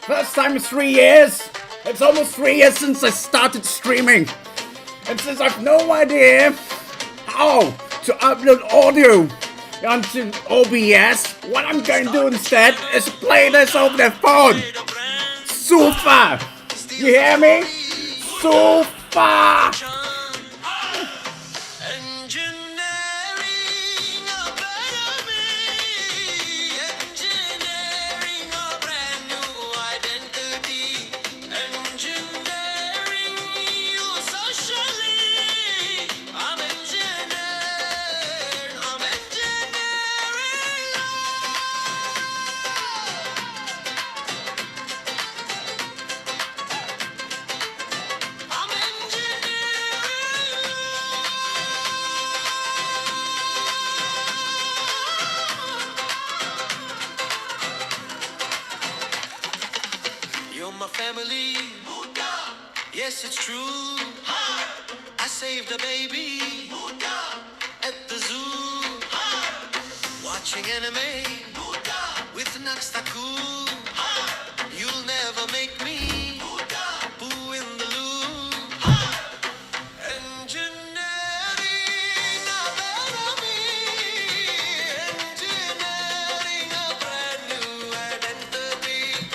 First time in 3 years. It's almost 3 years since I started streaming. And since I've no idea how to upload audio onto OBS, what I'm going to do instead is play this over the phone. Super! You hear me? Super! My family, yes, it's true. I saved a baby at the zoo, watching anime with Natsuko. You'll never make me boo in the loo. Engineering a better me, engineering a brand new identity.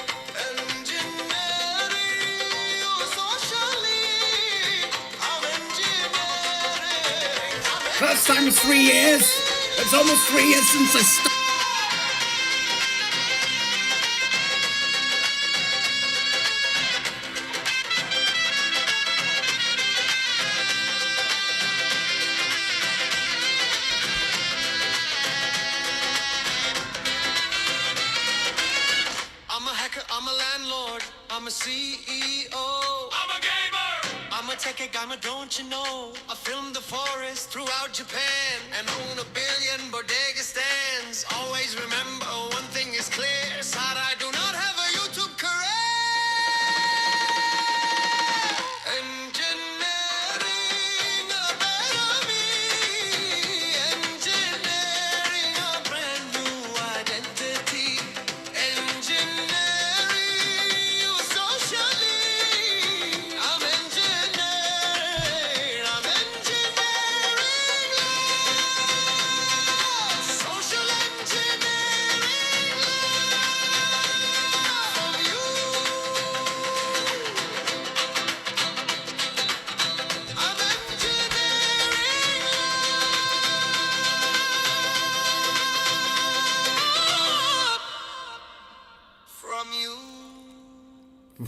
First time in 3 years. It's almost 3 years since I started. I'm a hacker, I'm a landlord, I'm a CEO. I'm a gamer. I'm a tech gamer, don't you know? I filmed the forest throughout Japan and own a billion bodega stands. Always remember one thing is clear, Sad I do not have a YouTube career. Engineering a better me, engineering a brand new identity.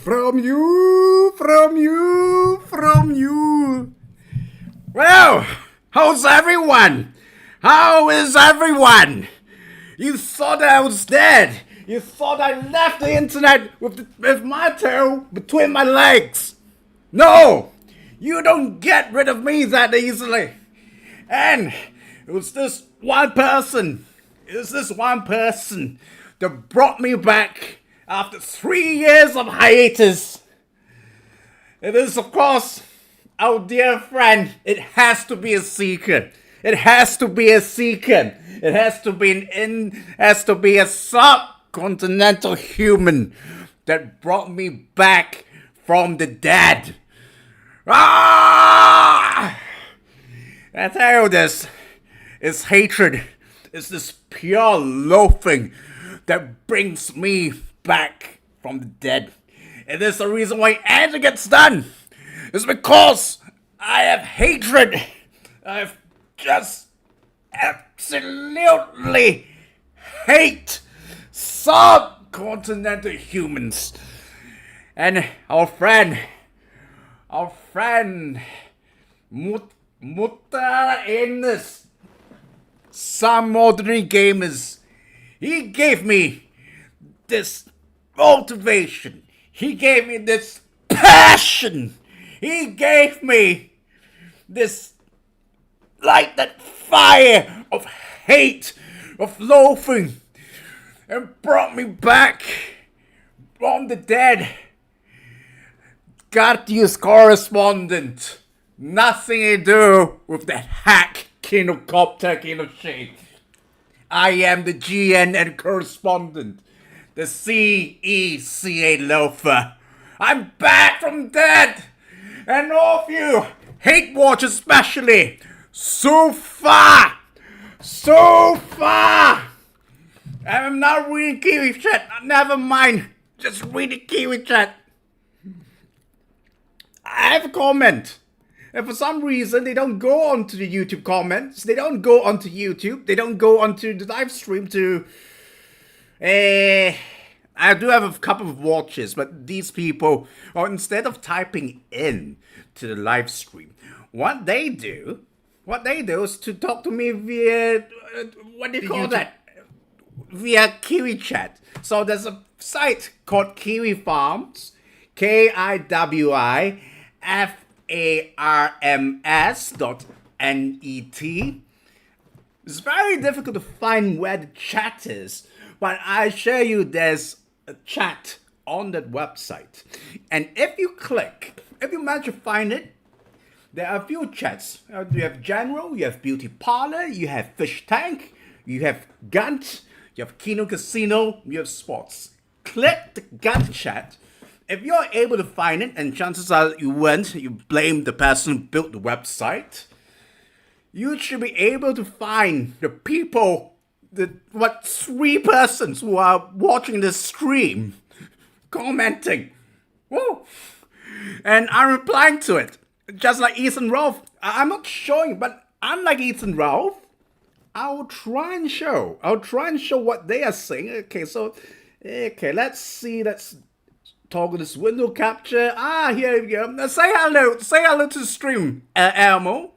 From you. Well, how's everyone? How is everyone? You thought I was dead. You thought I left the internet with my tail between my legs. No, you don't get rid of me that easily. And it was this one person. That brought me back after 3 years of hiatus. It is, of course, our dear friend. It has to be a CECA. It has to be a CECA. It has to be a subcontinental human that brought me back from the dead. I tell you this, it's hatred. It's this pure loathing that brings me back from the dead. It is the reason why anything gets done. It's because I have hatred. I've just absolutely hate subcontinental humans. And our friend, Mutahar in this Some Ordinary Gamers, he gave me this motivation. He gave me this passion. He gave me this that fire of hate, of loathing, and brought me back from the dead. Guardius correspondent. Nothing to do with that hack Kinocopter Kinoshade. I am the GN and correspondent the CECA loafer. I'm back from dead, and all of you hate watch especially. So far. I'm not reading Kiwi chat. Never mind. Just read the Kiwi chat. I have a comment. And for some reason, they don't go onto the YouTube comments. They don't go onto YouTube. They don't go onto the live stream to... I do have a couple of watches, but these people, or instead of typing in to the live stream, what they do is to talk to me via, what do you call that? Via Kiwi chat. So there's a site called Kiwi Farms, KIWIFARMS.net. It's very difficult to find where the chat is, but I assure you there's a chat on that website. And if you manage to find it, there are a few chats. You have general, you have beauty parlor, you have fish tank, you have Gunt, you have Kino Casino, you have sports. Click the Gunt chat. If you're able to find it, and chances are you won't, you blame the person who built the website, you should be able to find the people, three persons who are watching this stream, commenting. Woo! And I'm replying to it. Just like Ethan Ralph. I'm not showing, but unlike Ethan Ralph, I'll try and show what they are saying. Okay, let's see. Let's toggle this window capture. Here we go. Now say hello to the stream, Elmo.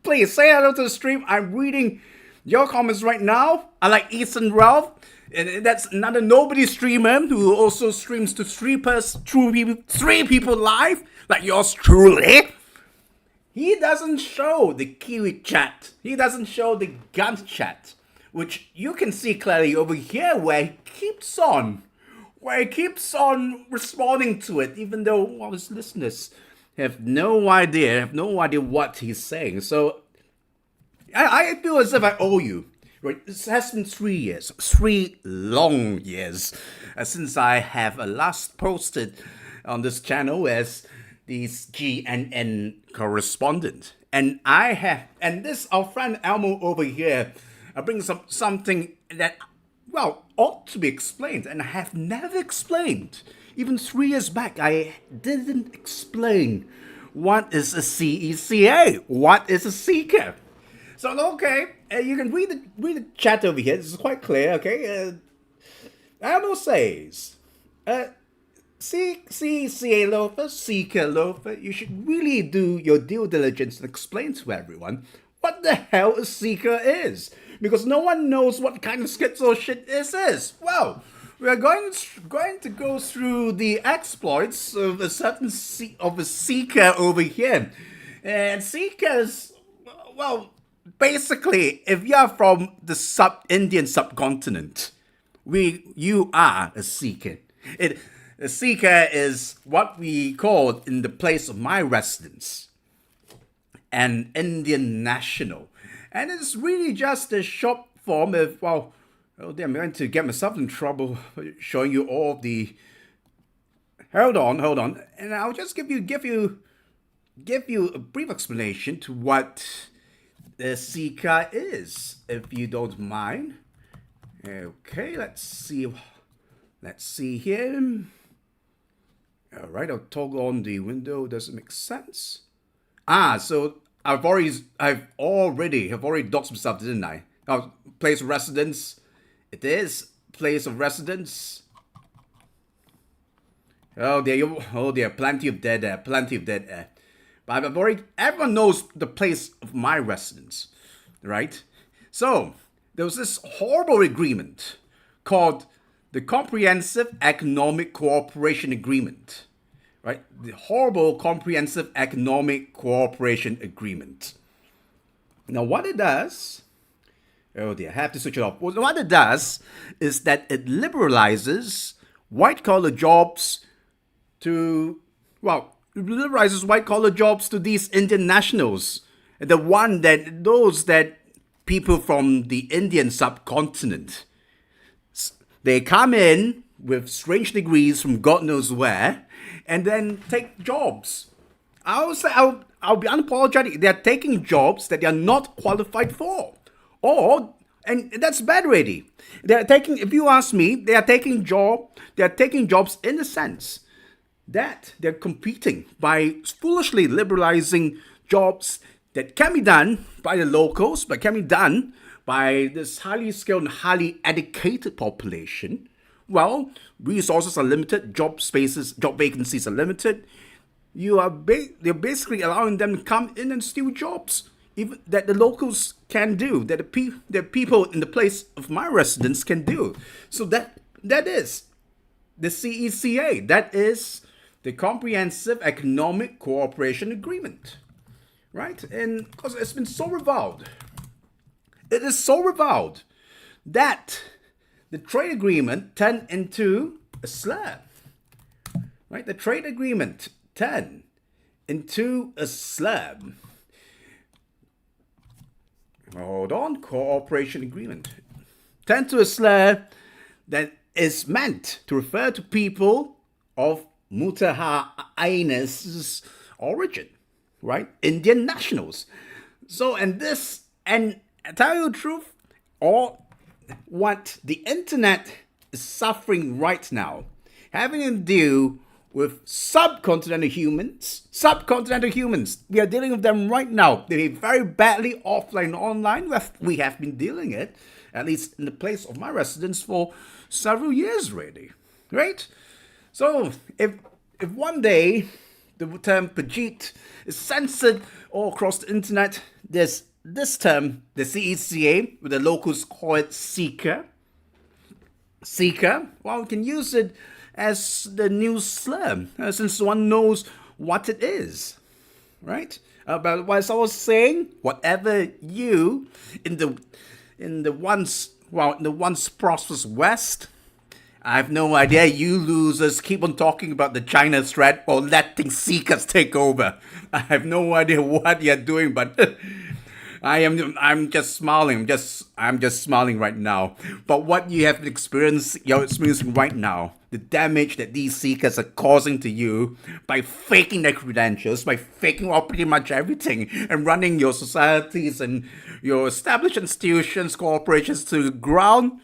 Please say hello to the stream. I'm reading your comments right now. I like Ethan Ralph. And that's another nobody streamer who also streams to three people live, like yours truly. He doesn't show the Kiwi chat. He doesn't show the Gunt chat, which you can see clearly over here where he keeps on responding to it, even though his listeners have no idea what he's saying. So I feel as if I owe you. Right, it has been 3 years, 3 long years, since I have last posted on this channel as the GNN correspondent. And this, our friend Elmo over here, brings up something that, ought to be explained, and I have never explained. Even 3 years back, I didn't explain what is a CECA, what is a CECA. So, okay, you can read the chat over here. This is quite clear, okay? Elmo says, CECA loafer, CECA loafer, you should really do your due diligence and explain to everyone what the hell a CECA is. Because no one knows what kind of schizo shit this is. Well, we're going to go through the exploits of a certain CECA over here. And CECAs, basically, if you're from the Indian subcontinent, you are a CECA. A CECA is what we call, in the place of my residence, an Indian national. And it's really just a short form of, I'm going to get myself in trouble showing you all the... Hold on. And I'll just give you a brief explanation to what the CECA is, if you don't mind. Okay, let's see here. All right, I'll toggle on the window. Does it make sense? So I've already doxed myself, didn't I? Now, place of residence. It is place of residence. Oh dear, plenty of dead air. But everyone knows the place of my residence, right? So, there was this horrible agreement called the Comprehensive Economic Cooperation Agreement, right? The horrible Comprehensive Economic Cooperation Agreement. Now, what it does... Oh dear, I have to switch it off. What it does is that it liberalizes white-collar jobs to... liberalizes white-collar jobs to these Indian nationals. Those that people from the Indian subcontinent. They come in with strange degrees from God knows where, and then take jobs. I'll be unapologetic. They're taking jobs that they are not qualified for, and that's bad already. They're taking. If you ask me, they are taking jobs in the sense that they're competing by foolishly liberalizing jobs that can be done by the locals, but can be done by this highly skilled and highly educated population. Well, resources are limited, job vacancies are limited. They're basically allowing them to come in and steal jobs, even that the locals can do, that the people in the place of my residence can do. So that is the CECA. That is the Comprehensive Economic Cooperation Agreement, right? And because it's been so reviled, it is so reviled that the trade agreement turned into a slur, right? The trade agreement turned into a slur. Hold on, cooperation agreement turned to a slur that is meant to refer to people of Mutahar origin, right? Indian nationals. So, and I tell you the truth, what the internet is suffering right now, having to do with subcontinental humans. We are dealing with them right now. They very badly offline and online. We have been dealing it, at least in the place of my residence, for several years already, right? So if one day the term Pajit is censored all across the internet, there's this term, the CECA, where the locals call it CECA. CECA, well, we can use it as the new slur, since one knows what it is, right? But as I was saying, whatever you in the once prosperous West, I have no idea. You losers keep on talking about the China threat or letting CECAs take over. I have no idea what you're doing, but I'm just smiling. I'm just smiling right now. But what you're experiencing right now, the damage that these CECAs are causing to you by faking their credentials, by faking pretty much everything, and running your societies and your established institutions, corporations to the ground.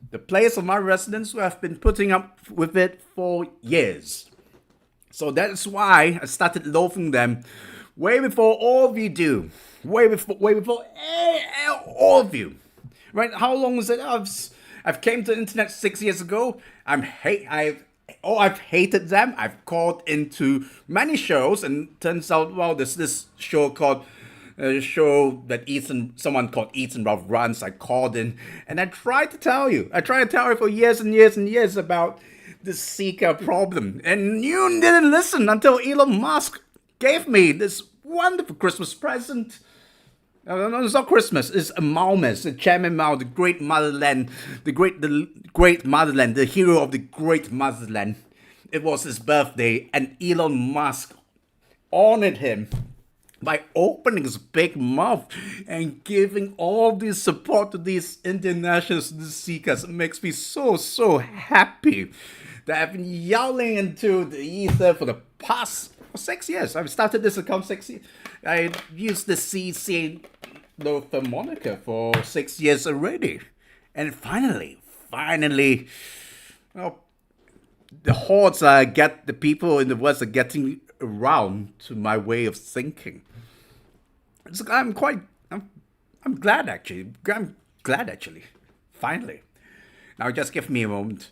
The place of my residence, who have been putting up with it for years. So that's why I started loathing them way before all of you do. Way before all of you. Right? How long is it? I've came to the internet 6 years ago. I've hated them. I've called into many shows, and turns out, well, there's this show called someone called Ethan Ralph runs. I called in and I tried to tell you for years and years and years about the CECA problem, and you didn't listen until Elon Musk gave me this wonderful Christmas present. No, it's not Christmas. It's a Maoist, the Chairman Mao, the great motherland, the great motherland, the hero of the great motherland. It was his birthday, and Elon Musk honored him by opening his big mouth and giving all this support to these Indian nationals, the CECAs. It makes me so happy that I've been yelling into the ether for the past 6 years. I've started this account 6 years. I used the CECA moniker for 6 years already. And finally, well, the people in the West are getting around to my way of thinking. I'm glad actually. Finally. Now just give me a moment.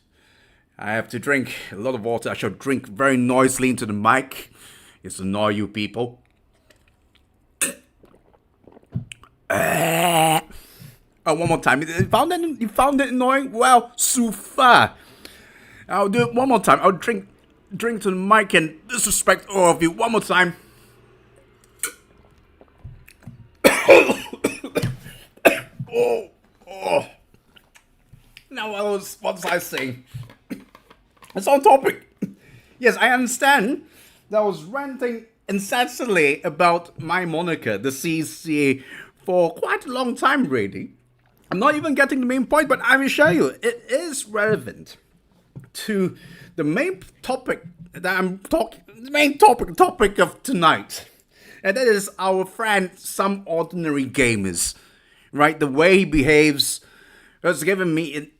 I have to drink a lot of water. I shall drink very noisily into the mic. It's to annoy you people. One more time. You found it annoying? Well, super. I'll do it one more time. I'll drink to the mic and disrespect all of you. One more time. Oh. Now, what was I saying? It's on topic. Yes, I understand that I was ranting incessantly about my moniker, the CECA, for quite a long time, really. I'm not even getting the main point, but I will show you. It is relevant to the main topic that I'm talking. The main topic of tonight, and that is our friend Some Ordinary Gamers. Right, the way he behaves has given me,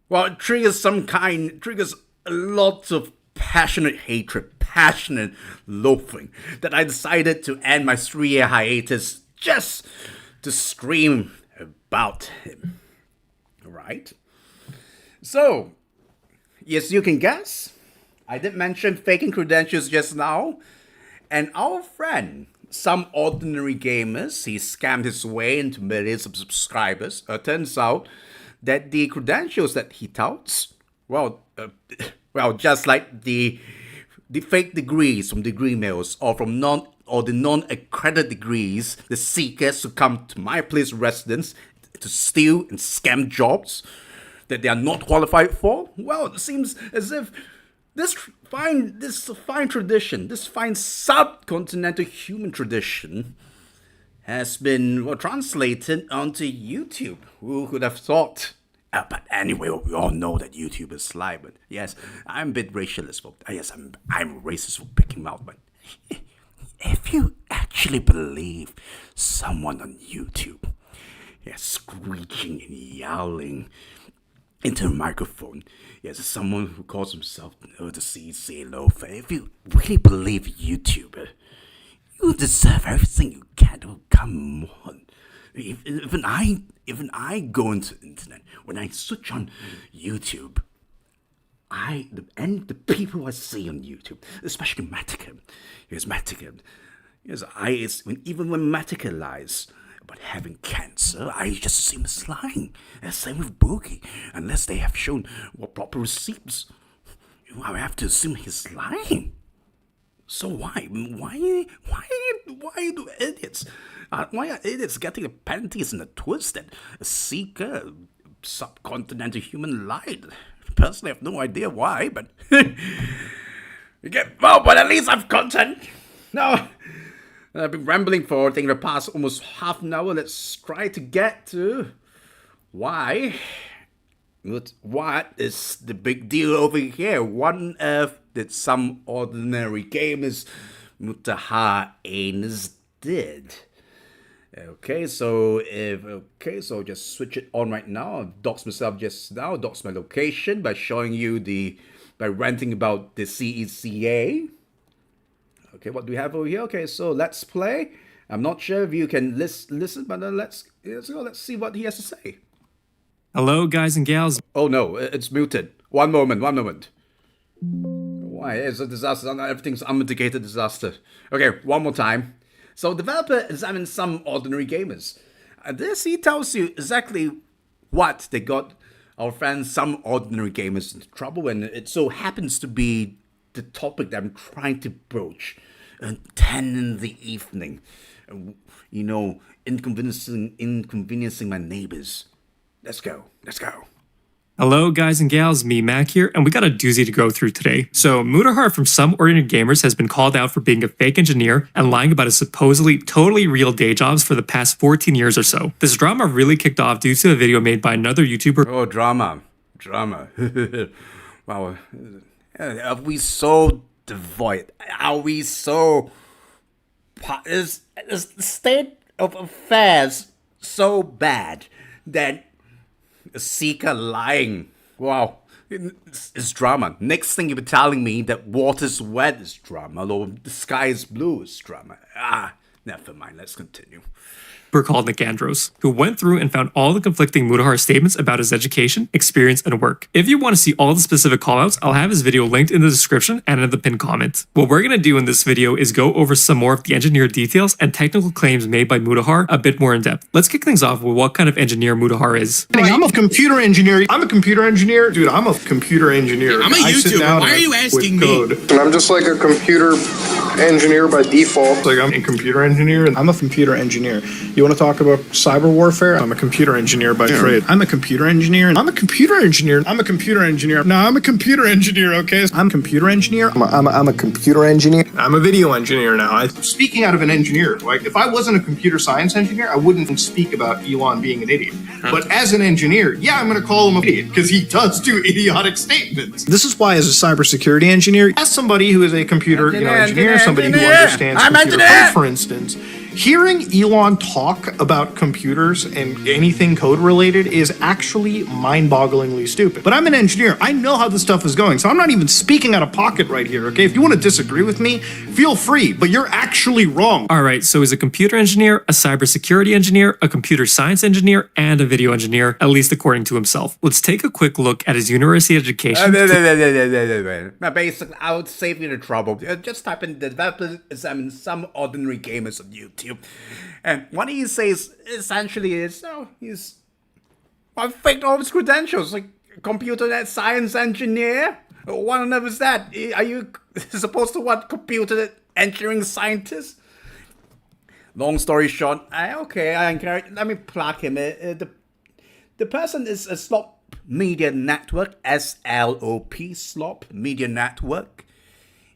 well, it triggers a lot of passionate hatred, passionate loathing, that I decided to end my 3-year hiatus just to scream about him. Right? So, yes, you can guess, I did mention faking credentials just now, and our friend, Some Ordinary Gamers, he scammed his way into millions of subscribers. Turns out that the credentials that he touts, well, just like the fake degrees from degree mills or from the non-accredited degrees, the CECAs who come to my place residence to steal and scam jobs that they are not qualified for. Well, it seems as if this fine tradition, this fine subcontinental human tradition, has been translated onto YouTube. Who could have thought? But anyway, we all know that YouTube is sly. But yes, I'm a bit racist. Yes, I'm racist for picking him out. But if you actually believe someone on YouTube, screeching and yelling into a microphone, yes, someone who calls himself the CECA loafer, if you really believe YouTuber, you deserve everything you can. Oh, come on. Even I go into the internet, when I switch on YouTube, the people I see on YouTube, especially Matica, even when Matica lies about having cancer, I just assume it's lying. And same with Boogie, unless they have shown proper receipts, I have to assume he's lying. So why do idiots? Why are idiots getting the panties in a twist that a CECA subcontinental human lied? Personally, I have no idea why, but but at least I've content. Now, I've been rambling for the past almost half an hour. Let's try to get to why. What is the big deal over here? What on earth did Some Ordinary Gamers Mutahar did? Okay, so just switch it on right now. I've doxed myself just now, doxed my location by showing you by ranting about the CECA. Okay, what do we have over here? Okay, so let's play. I'm not sure if you can listen, but let's see what he has to say. Hello, guys and gals. Oh no, it's muted. One moment. Why? It's a disaster. Everything's unmitigated disaster. Okay, one more time. So, developer examines Some Ordinary Gamers. This he tells you exactly what they got our friends Some Ordinary Gamers into trouble, and it so happens to be the topic that I'm trying to broach at 10 in the evening. Inconveniencing my neighbors. Let's go. Hello, guys and gals, me, Mac here, and we got a doozy to go through today. So, Mutahar from Some Ordinary Gamers has been called out for being a fake engineer and lying about his supposedly totally real day jobs for the past 14 years or so. This drama really kicked off due to a video made by another YouTuber. Oh, drama. Wow. Are we so devoid? Are we so... Is the state of affairs so bad that CECA lying? Wow. It's drama. Next thing you'll be telling me that water's wet is drama, or the sky is blue is drama. Never mind. Let's continue. Called Nicandros, who went through and found all the conflicting Mutahar statements about his education, experience, and work. If you want to see all the specific callouts, I'll have his video linked in the description and in the pinned comment. What we're going to do in this video is go over some more of the engineer details and technical claims made by Mutahar a bit more in depth. Let's kick things off with what kind of engineer Mutahar is. I'm a computer engineer. Dude, I'm a computer engineer. I'm a YouTuber. Why are you asking me? And I'm just like a computer engineer by default. Like I'm a computer engineer. I'm a computer engineer. You want to talk about cyber warfare? I'm a computer engineer by trade. I'm a computer engineer. I'm a computer engineer. I'm a computer engineer. No, I'm a computer engineer, okay? I'm a computer engineer. I'm a computer engineer. I'm a video engineer now. Speaking out of an engineer, like if I wasn't a computer science engineer, I wouldn't speak about Elon being an idiot. But as an engineer, yeah, I'm going to call him an idiot because he does do idiotic statements. This is why, as a cybersecurity engineer, as somebody who is a computer engineer, somebody who understands computer code, for instance, hearing Elon talk about computers and anything code related is actually mind-bogglingly stupid. But I'm an engineer. I know how this stuff is going, so I'm not even speaking out of pocket right here, okay? If you want to disagree with me, feel free, but you're actually wrong. All right, so he's a computer engineer, a cybersecurity engineer, a computer science engineer, and a video engineer, at least according to himself. Let's take a quick look at his university education. Basically, I would save you the trouble. Just type in developer examine some ordinary gamers on YouTube. And what he says essentially is, I faked all his credentials, like computer science engineer. What on earth is that? Are you supposed to what, computer engineering scientist? Long story short, I encourage. Let me plug him. The person is a Slop Media Network, SLOP, Slop Media Network.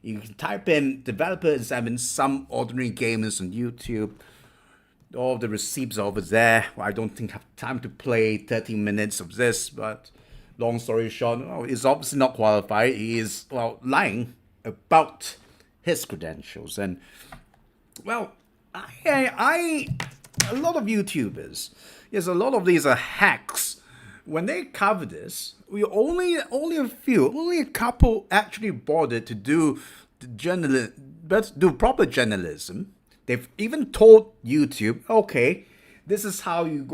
You can type in developer examine some ordinary gamers on YouTube. All the receipts are over there. Well, I don't think I have time to play 30 minutes of this, but long story short, he's obviously not qualified. He is, lying about his credentials. And, a lot of YouTubers, yes, a lot of these are hacks. When they cover this, only a couple actually bothered to do proper journalism. They've even told YouTube, okay, this is how you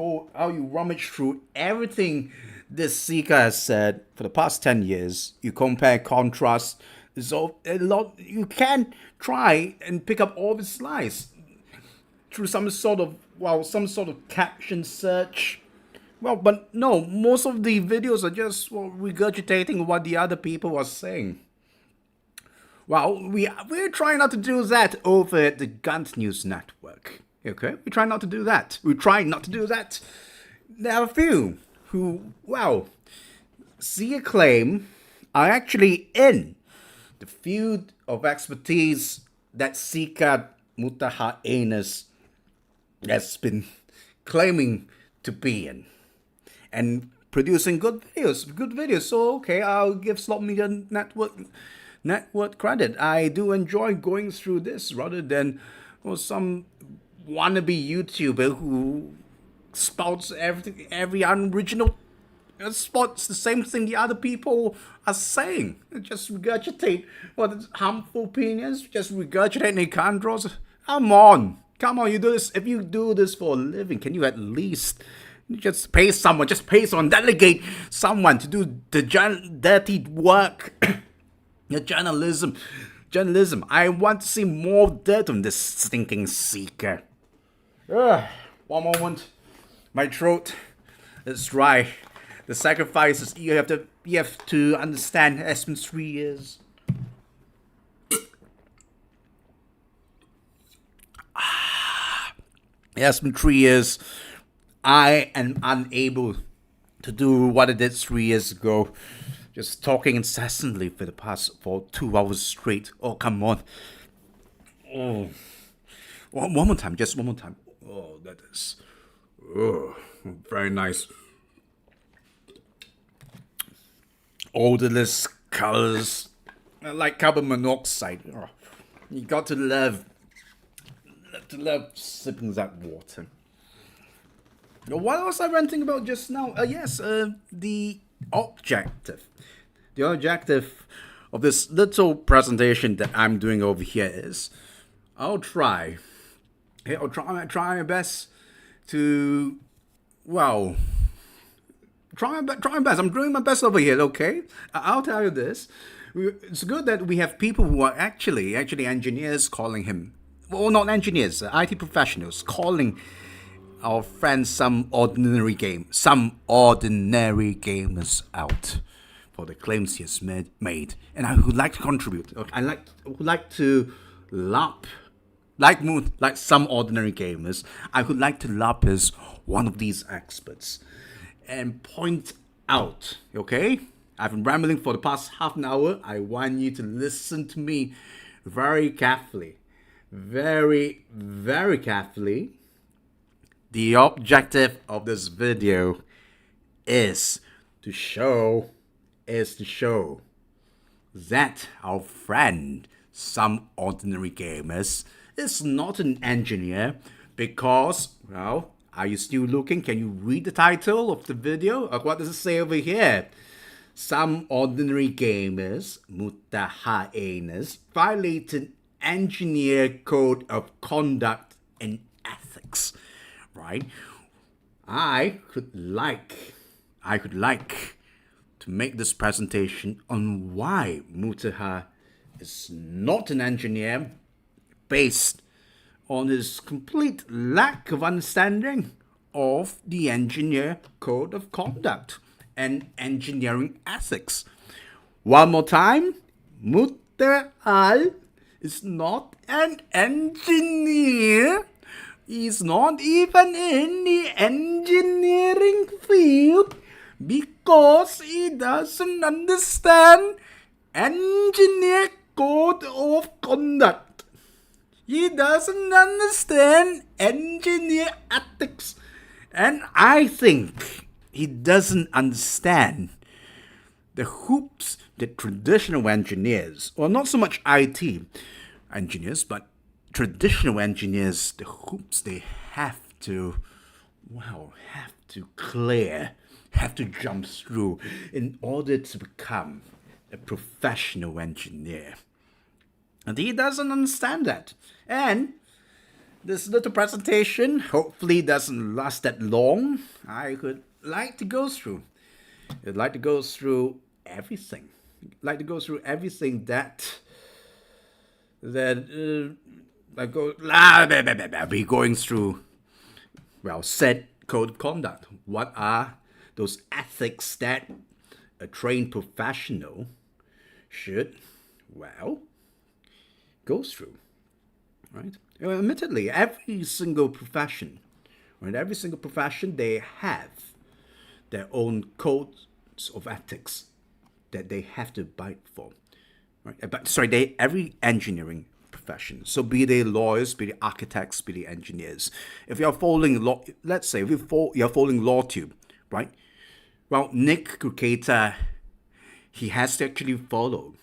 rummage through everything this CECA has said for the past 10 years. You compare, contrast. So you can try and pick up all these lies through some sort of caption search. But no, most of the videos are just regurgitating what the other people are saying. We're trying not to do that over at the Gunt News Network. Okay? We try not to do that. There are a few who, see a claim are actually in the field of expertise that CECA Mutahar anus has been claiming to be in. And producing good videos. So, I'll give Slop Media Network credit. I do enjoy going through this rather than some wannabe YouTuber who spouts every unoriginal spots the same thing the other people are saying. Just regurgitate harmful opinions, just regurgitate Nicandros. Come on, you do this. If you do this for a living, can you at least just pay someone, delegate someone to do the dirty work? Your journalism. I want to see more dirt on this stinking CECA. One moment. My throat is dry. The sacrifices you have to understand. It's been 3 years. It has been 3 years. I am unable to do what I did 3 years ago. Just talking incessantly for 2 hours straight. Oh, come on. Oh. One more time. Just one more time. Oh, that is... Oh, very nice. Odorless colors. Like carbon monoxide. Oh, you got to love sipping that water. What was I ranting about just now? The objective. The objective of this little presentation that I'm doing over here is I'll try my best to try my best. I'm doing my best over here, okay? I'll tell you this. It's good that we have people who are actually engineers calling him, not engineers, IT professionals calling our friends some ordinary gamers out for the claims he has made, and I would like to contribute. I would like to lap like some ordinary gamers, I would like to lapis one of these experts and point out, okay? I've been rambling for the past half an hour. I want you to listen to me very carefully. Very, very carefully. The objective of this video is to show that our friend, Some Ordinary Gamers, is not an engineer because, well, are you still looking? Can you read the title of the video? What does it say over here? Some Ordinary Gamers Mutahar violated engineer code of conduct and ethics, right? I could like to make this presentation on why Mutahar is not an engineer based on his complete lack of understanding of the engineer code of conduct and engineering ethics. One more time, Mutahar is not an engineer. He's not even in the engineering field because he doesn't understand engineer code of conduct. He doesn't understand engineer ethics. And I think he doesn't understand the hoops that traditional engineers, or not so much IT engineers, but traditional engineers, the hoops they have to clear, have to jump through in order to become a professional engineer. And he doesn't understand that. And this little presentation hopefully doesn't last that long. I would like to go through. I'd like to go through everything. Like to go through everything that I'll be going through, well, said code of conduct. What are those ethics that a trained professional should, well, go through, right? Admittedly, every single profession, they have their own codes of ethics that they have to abide for, right? But every engineering profession, so be they lawyers, be they architects, be they engineers. If you're following law, let's say you're following LawTube, right? Well, Nick Kuketa, he has to actually follow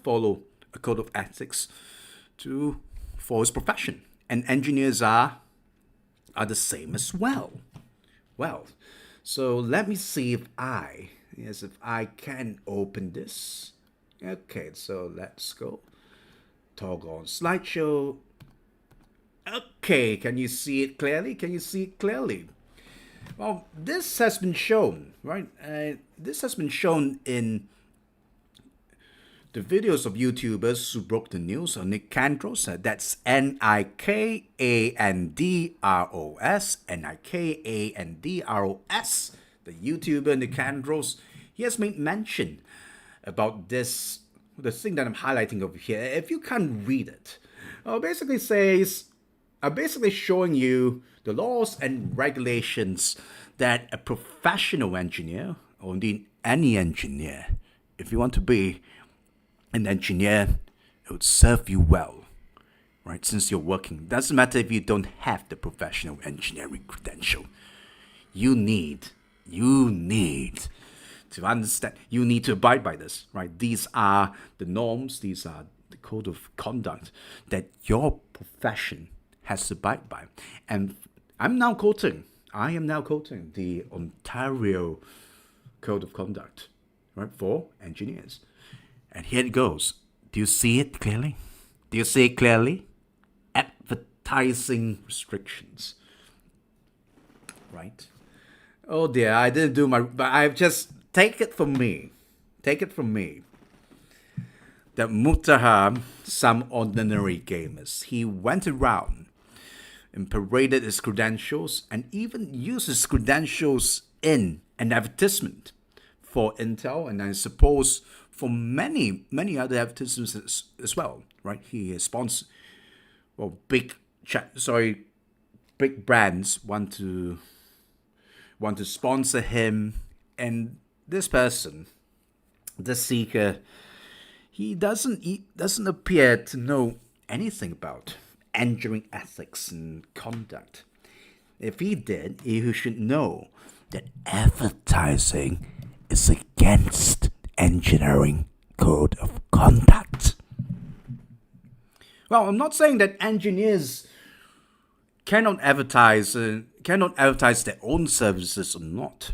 a code of ethics for his profession, and engineers are the same as well. Well, so let me see if I can open this. Okay, so let's go. Toggle on slideshow. Okay, can you see it clearly? Well, this has been shown, right? This has been shown in the videos of YouTubers who broke the news on Nick Kandros. That's Nikandros, the YouTuber Nick Kandros. He has made mention about this, the thing that I'm highlighting over here. If you can't read it, basically showing you the laws and regulations that a professional engineer, or indeed any engineer, if you want to be an engineer, it would serve you well, right? Since you're working, doesn't matter if you don't have the professional engineering credential. You need to understand. You need to abide by this, right? These are the norms. These are the code of conduct that your profession has to abide by. And I am now quoting the Ontario Code of Conduct, right, for engineers. And here it goes. Do you see it clearly? Advertising restrictions. Right? Oh dear, I didn't do my... But I've just... Take it from me. That Mutahar, Some Ordinary Gamers, he went around and paraded his credentials and even used his credentials in an advertisement for Intel, and I suppose for many other advertisements as well, right? He sponsors, well, big big brands want to sponsor him, and this person, this CECA, he doesn't appear to know anything about engineering ethics and conduct. If he did, he should know that advertising is against engineering code of conduct. Well, I'm not saying that engineers cannot advertise their own services or not.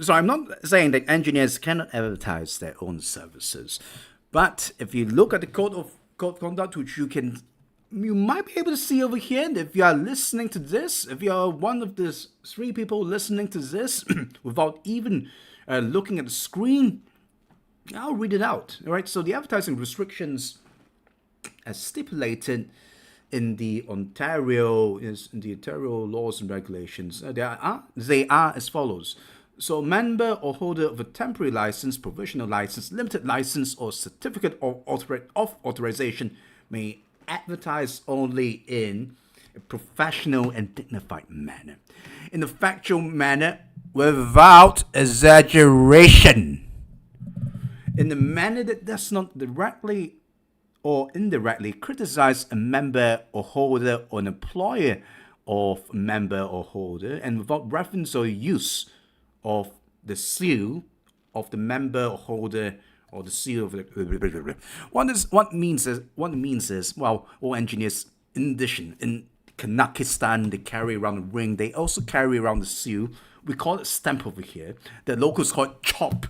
So I'm not saying that engineers cannot advertise their own services. But if you look at the code of conduct, which you might be able to see over here, and if you are listening to this, if you are one of the 3 people listening to this without even looking at the screen, I'll read it out. All right. So the advertising restrictions, as stipulated in the Ontario laws and regulations, they are as follows. So, member or holder of a temporary license, provisional license, limited license, or certificate of authorization may advertise only in a professional and dignified manner, in a factual manner without exaggeration, in a manner that does not directly or indirectly criticize a member or holder or an employer of a member or holder, and without reference or use of the seal of the member or holder or the seal of the... What it means is, well, all engineers, in addition, in Kazakhstan, they carry around a ring. They also carry around the seal. We call it stamp over here. The locals call it chop.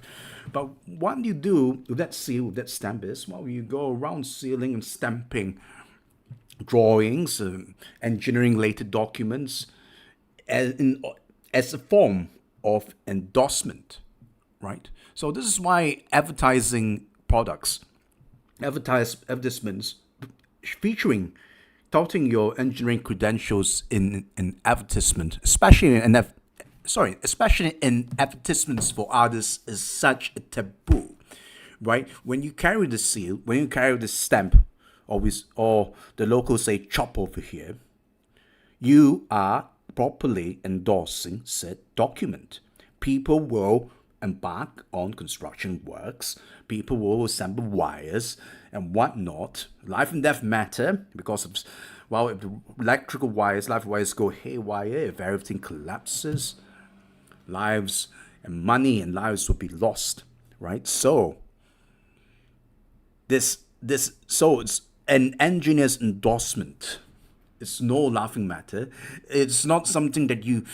But what you do with that seal, with that stamp is, well, you go around sealing and stamping drawings, engineering-related documents, as a form of endorsement, right? So this is why advertising products, advertisements featuring, touting your engineering credentials in an advertisement, especially in advertisements for others, is such a taboo, right? When you carry the seal, when you carry the stamp, or the locals say chop over here, you are properly endorsing said document. People will embark on construction works. People will assemble wires and whatnot. Life and death matter because of, well, if the live wires go haywire, if everything collapses, lives and money and lives will be lost, right? So it's an engineer's endorsement. It's no laughing matter. It's not something that you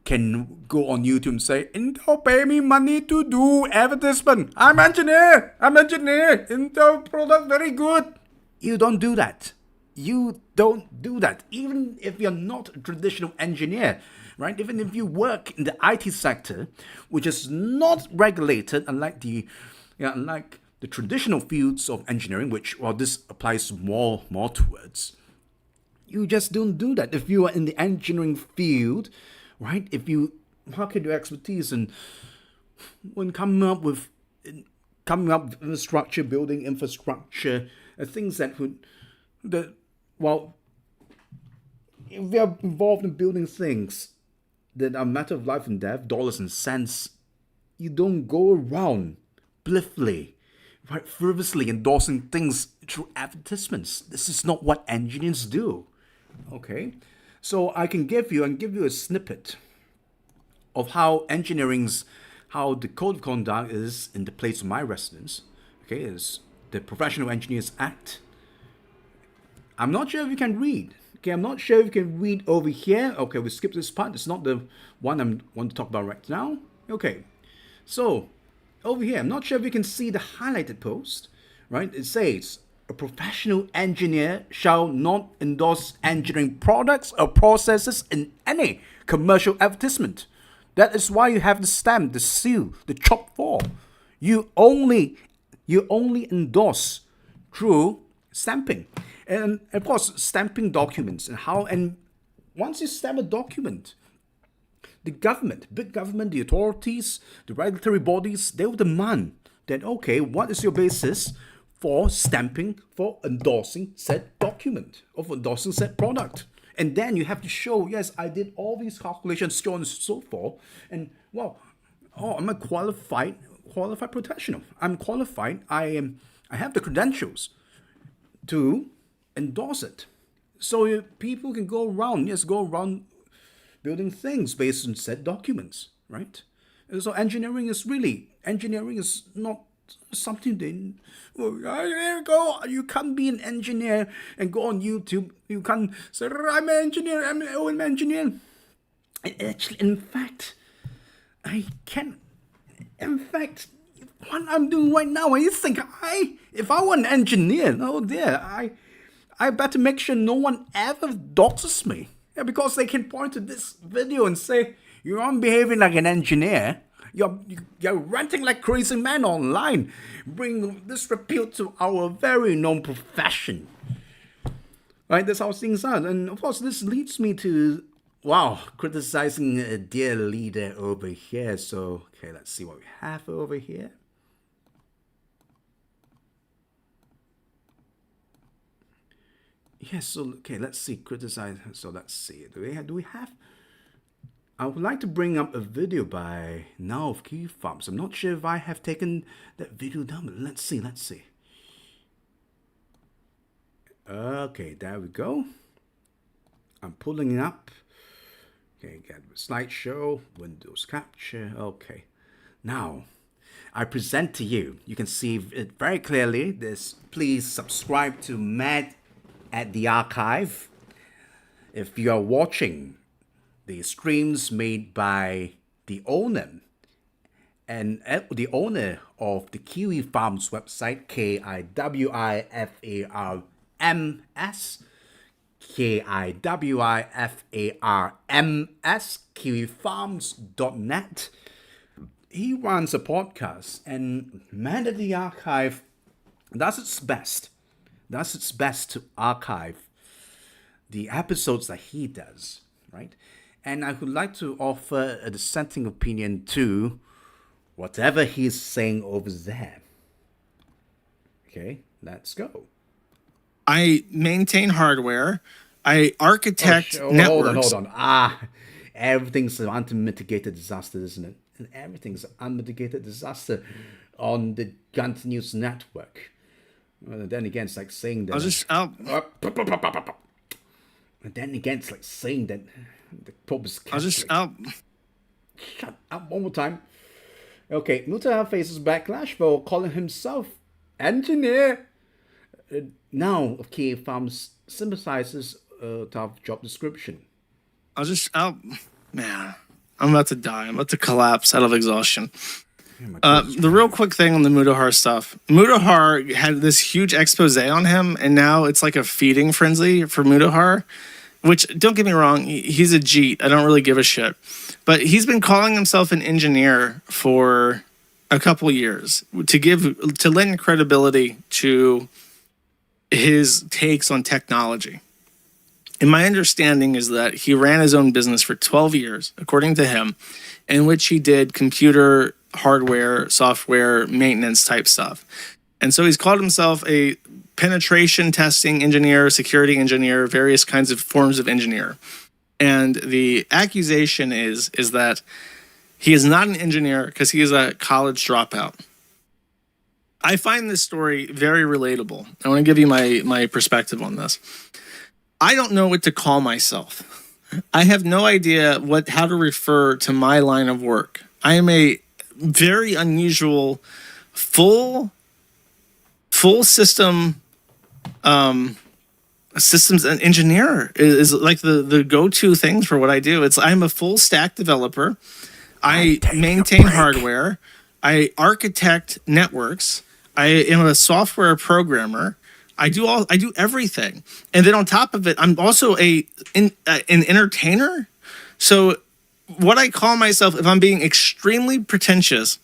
can go on YouTube and say, Intel pay me money to do advertisement. I'm engineer. Intel product very good. You don't do that. Even if you're not a traditional engineer, right? Even if you work in the IT sector, which is not regulated, unlike the traditional fields of engineering, which, well, this applies more towards. You just don't do that. If you are in the engineering field, right? If you market your expertise and when coming up with infrastructure, building infrastructure, things if you're involved in building things that are a matter of life and death, dollars and cents, you don't go around blithely, right, frivolously endorsing things through advertisements. This is not what engineers do. Okay, so I can give you a snippet of how the code of conduct is in the place of my residence. Okay, is the Professional Engineers Act. I'm not sure if you can read. Okay, I'm not sure if you can read over here. Okay, we skip this part. It's not the one I want to talk about right now. Okay, so over here, I'm not sure if you can see the highlighted post. Right, it says, a professional engineer shall not endorse engineering products or processes in any commercial advertisement. That is why you have the stamp, the seal, the chop form. You only endorse through stamping, and of course stamping documents and once you stamp a document, the big government, the authorities, the regulatory bodies, they will demand that, okay, what is your basis for stamping, for endorsing said document, or for endorsing said product. And then you have to show, yes, I did all these calculations, so on and so forth. And well, I'm a qualified professional. I'm qualified. I have the credentials to endorse it. So people can go around building things based on said documents, right? And so engineering is not something you can't be an engineer and go on YouTube. You can't say, I'm an engineer, I'm an engineer. Actually, in fact, I can. In fact, what I'm doing right now, you think if I were an engineer, oh dear, I better make sure no one ever doxes me. Yeah, because they can point to this video and say, you're not behaving like an engineer. You're ranting like crazy man online. Bring disrepute to our very known profession. Right, that's how things are. And of course, this leads me to, criticizing a dear leader over here. So, okay, let's see what we have over here. Yes, so, okay, let's see, criticize. So, let's see. Do we have... I would like to bring up a video by Now of Kiwi Farms. I'm not sure if I have taken that video down, but let's see. Okay, there we go. I'm pulling it up. Okay, get the slideshow, Windows capture. Okay, now I present to you. You can see it very clearly. Please subscribe to Mad at the Archive. If you are watching the streams made by the owner and the owner of the Kiwi Farms website, KIWIFARMS, kiwifarms.net. He runs a podcast, and Man at the Archive does its best to archive the episodes that he does, right? And I would like to offer a dissenting opinion to whatever he's saying over there. Okay, let's go. I maintain hardware. I architect networks. Hold on. Everything's an unmitigated disaster, isn't it? And everything's an unmitigated disaster on the Gun News network. And then again, it's like saying that... And then again, it's like saying that the Pope is Catholic. Shut up one more time. Okay, Mutahar faces backlash for calling himself engineer. Now, Kiwi Farms sympathizes tough job description. Man, I'm about to die. I'm about to collapse out of exhaustion. The real quick thing on the Mutahar stuff. Mutahar had this huge expose on him, and now it's like a feeding frenzy for Mutahar, which, don't get me wrong, he's a Jeet. I don't really give a shit. But he's been calling himself an engineer for a couple years to lend credibility to his takes on technology. And my understanding is that he ran his own business for 12 years, according to him, in which he did computer, hardware, software, maintenance type stuff. And so he's called himself a penetration testing engineer, security engineer, various kinds of forms of engineer. And the accusation is that he is not an engineer because he is a college dropout. I find this story very relatable. I want to give you my perspective on this. I don't know what to call myself. I have no idea how to refer to my line of work. I am a very unusual full system systems engineer is like the go-to things for what I do. I'm a full stack developer. I maintain hardware. I architect networks. I am a software programmer. I do everything. And then on top of it, I'm also an entertainer. So what I call myself, if I'm being extremely pretentious,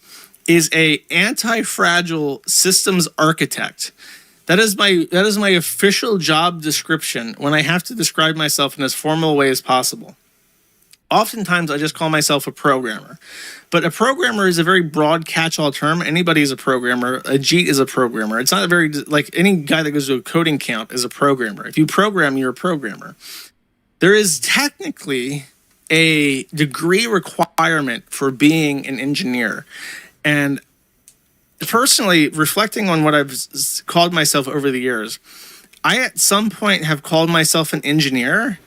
is a anti-fragile systems architect. That is my official job description when I have to describe myself in as formal a way as possible. Oftentimes, I just call myself a programmer. But a programmer is a very broad catch-all term. Anybody is a programmer. A Jeet is a programmer. It's not a very, like, any guy that goes to a coding camp is a programmer. If you program, you're a programmer. There is technically a degree requirement for being an engineer. And personally, reflecting on what I've called myself over the years, I at some point have called myself an engineer.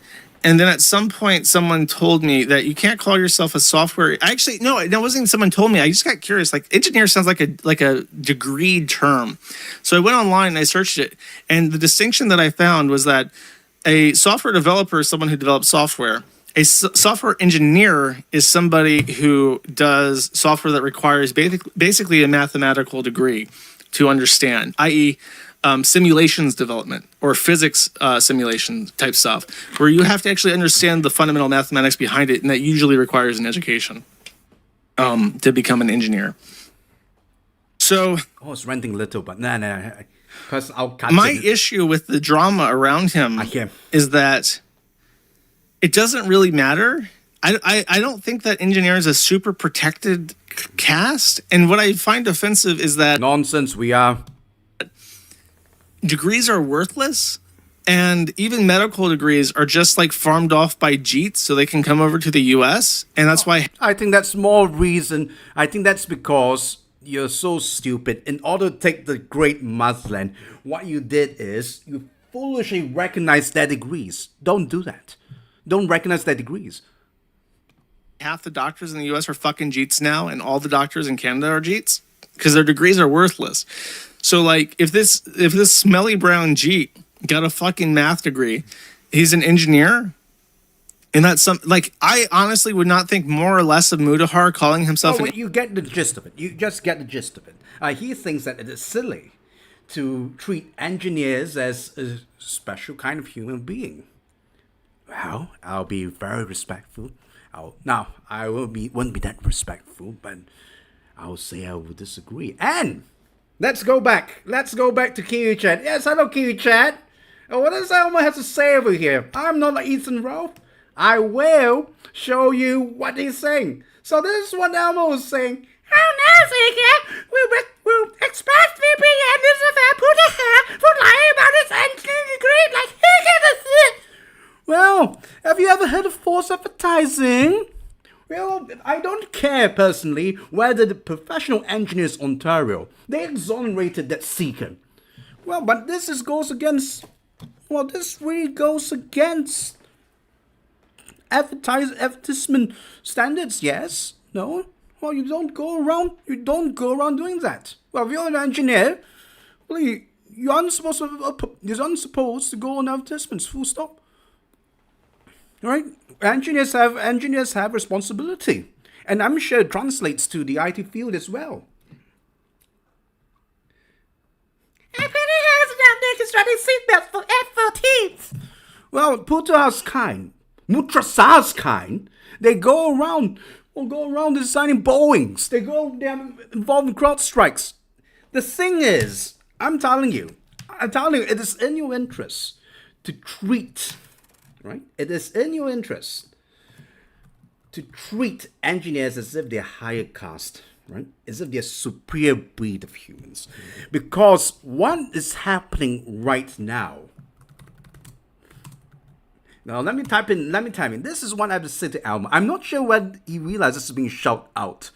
And then at some point, someone told me that you can't call yourself a software. Actually, no, it wasn't even someone told me. I just got curious. Like, engineer sounds like a degreed term. So I went online and I searched it. And the distinction that I found was that a software developer is someone who develops software. A software engineer is somebody who does software that requires basically a mathematical degree to understand, i.e., simulations development or physics simulation type stuff, where you have to actually understand the fundamental mathematics behind it, and that usually requires an education to become an engineer. So, it's ranting little, but no, because I'll cut my it. issue with the drama around him is that it doesn't really matter. I don't think that engineer is a super protected caste, and what I find offensive is that Nonsense, we are. Degrees are worthless, and even medical degrees are just like farmed off by Jeets so they can come over to the US, and that's why I think that's more reason. I think that's because you're so stupid. In order to take the great motherland, what you did is you foolishly recognize their degrees. Don't do that. Don't recognize their degrees. half the doctors in the US are fucking Jeets now, and all the doctors in Canada are Jeets because their degrees are worthless. So, like, if this smelly brown Jeet got a fucking math degree, he's an engineer, and that's I honestly would not think more or less of Mutahar calling himself You get the gist of it. You just get the gist of it. He thinks that it is silly to treat engineers as a special kind of human being. Well, I'll be very respectful. I won't be that respectful, but I'll say I will disagree. And let's go back. Let's go back to Kiwi Chat. Yes, hello, Kiwi Chat. What does Elmo have to say over here? I'm not like Ethan Ralph. I will show you what he's saying. So this is what Elmo is saying. Oh no, CECA! We'll expect VPN is if I put a hair for lying about his engineering degree like he gave us it. Well, have you ever heard of false advertising? Well, I don't care personally whether the professional engineers Ontario, they exonerated that CECA. Well, but this really goes against advertisement standards, yes? No? Well, you don't go around doing that. Well, if you're an engineer, well, you're unsupposed to go on advertisements, full stop. Right? Engineers have responsibility. And I'm sure it translates to the IT field as well. Seatbelts for F-14s. Well, Mutah's kind, they go around designing Boeings. They're involved in crowd strikes. The thing is, I'm telling you, it is in your interest to treat, right? It is in your interest to treat engineers as if they're higher caste, right? As if they're superior breed of humans. Because what is happening right now. Now, let me type in. This is what I have to say to Alma. I'm not sure whether he realizes this is being shouted out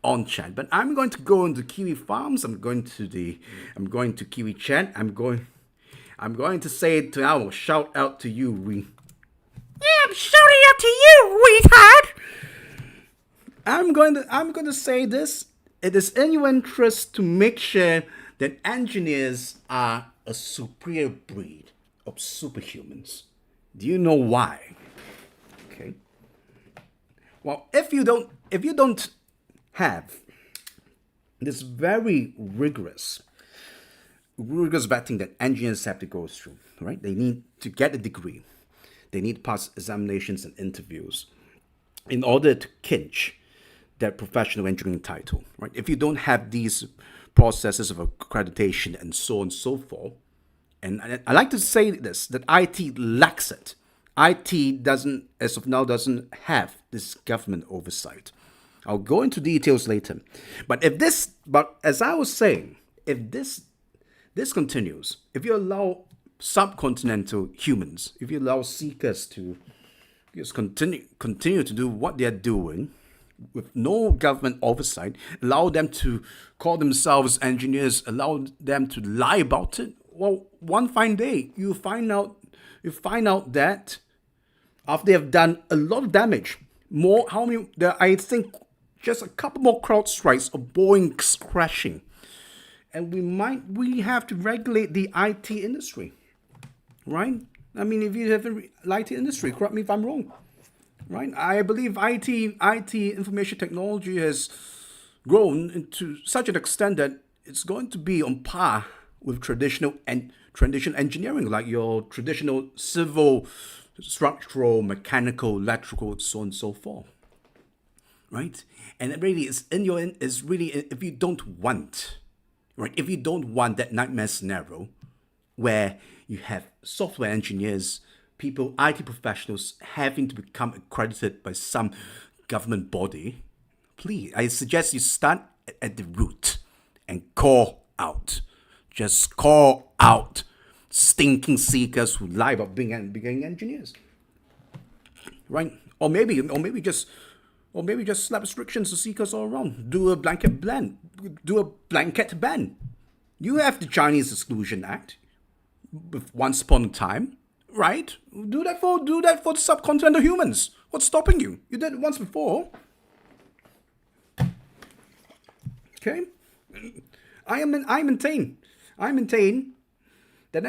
on chat, but I'm going to go into Kiwi Farms. I'm going to Kiwi Chat. I'm going to say to Alma, shout out to you, Yeah, I'm shouting out to you, retard. I'm going to say this. It is in your interest to make sure that engineers are a superior breed of superhumans. Do you know why? Okay. Well, if you don't have this very rigorous vetting that engineers have to go through, right? They need to get a degree. They need to pass examinations and interviews in order to clinch that professional engineering title, right? If you don't have these processes of accreditation and so on and so forth, and I like to say this, that IT lacks it. IT doesn't, as of now, doesn't have this government oversight. I'll go into details later. But as I was saying, if this continues, if you allow subcontinental humans, if you allow CECAs to just continue to do what they're doing with no government oversight, allow them to call themselves engineers, allow them to lie about it, well, one fine day you find out that after they have done a lot of damage, I think just a couple more crowd strikes of Boeing's crashing, and we have to regulate the IT industry, right? I mean, if you have the IT industry, correct me if I'm wrong, right? I believe IT information technology has grown to such an extent that it's going to be on par with traditional engineering, like your traditional civil, structural, mechanical, electrical, so on and so forth, right? And it really is if you don't want, right? If you don't want that nightmare scenario where you have software engineers, people, IT professionals having to become accredited by some government body, please, I suggest you start at the root and call out. Just call out stinking CECAs who lie about being engineers, right? Or maybe just slap restrictions to CECAs all around. Do a blanket ban. You have the Chinese Exclusion Act once upon a time, right? Do that for the subcontinental humans. What's stopping you? You did it once before. Okay? I maintain that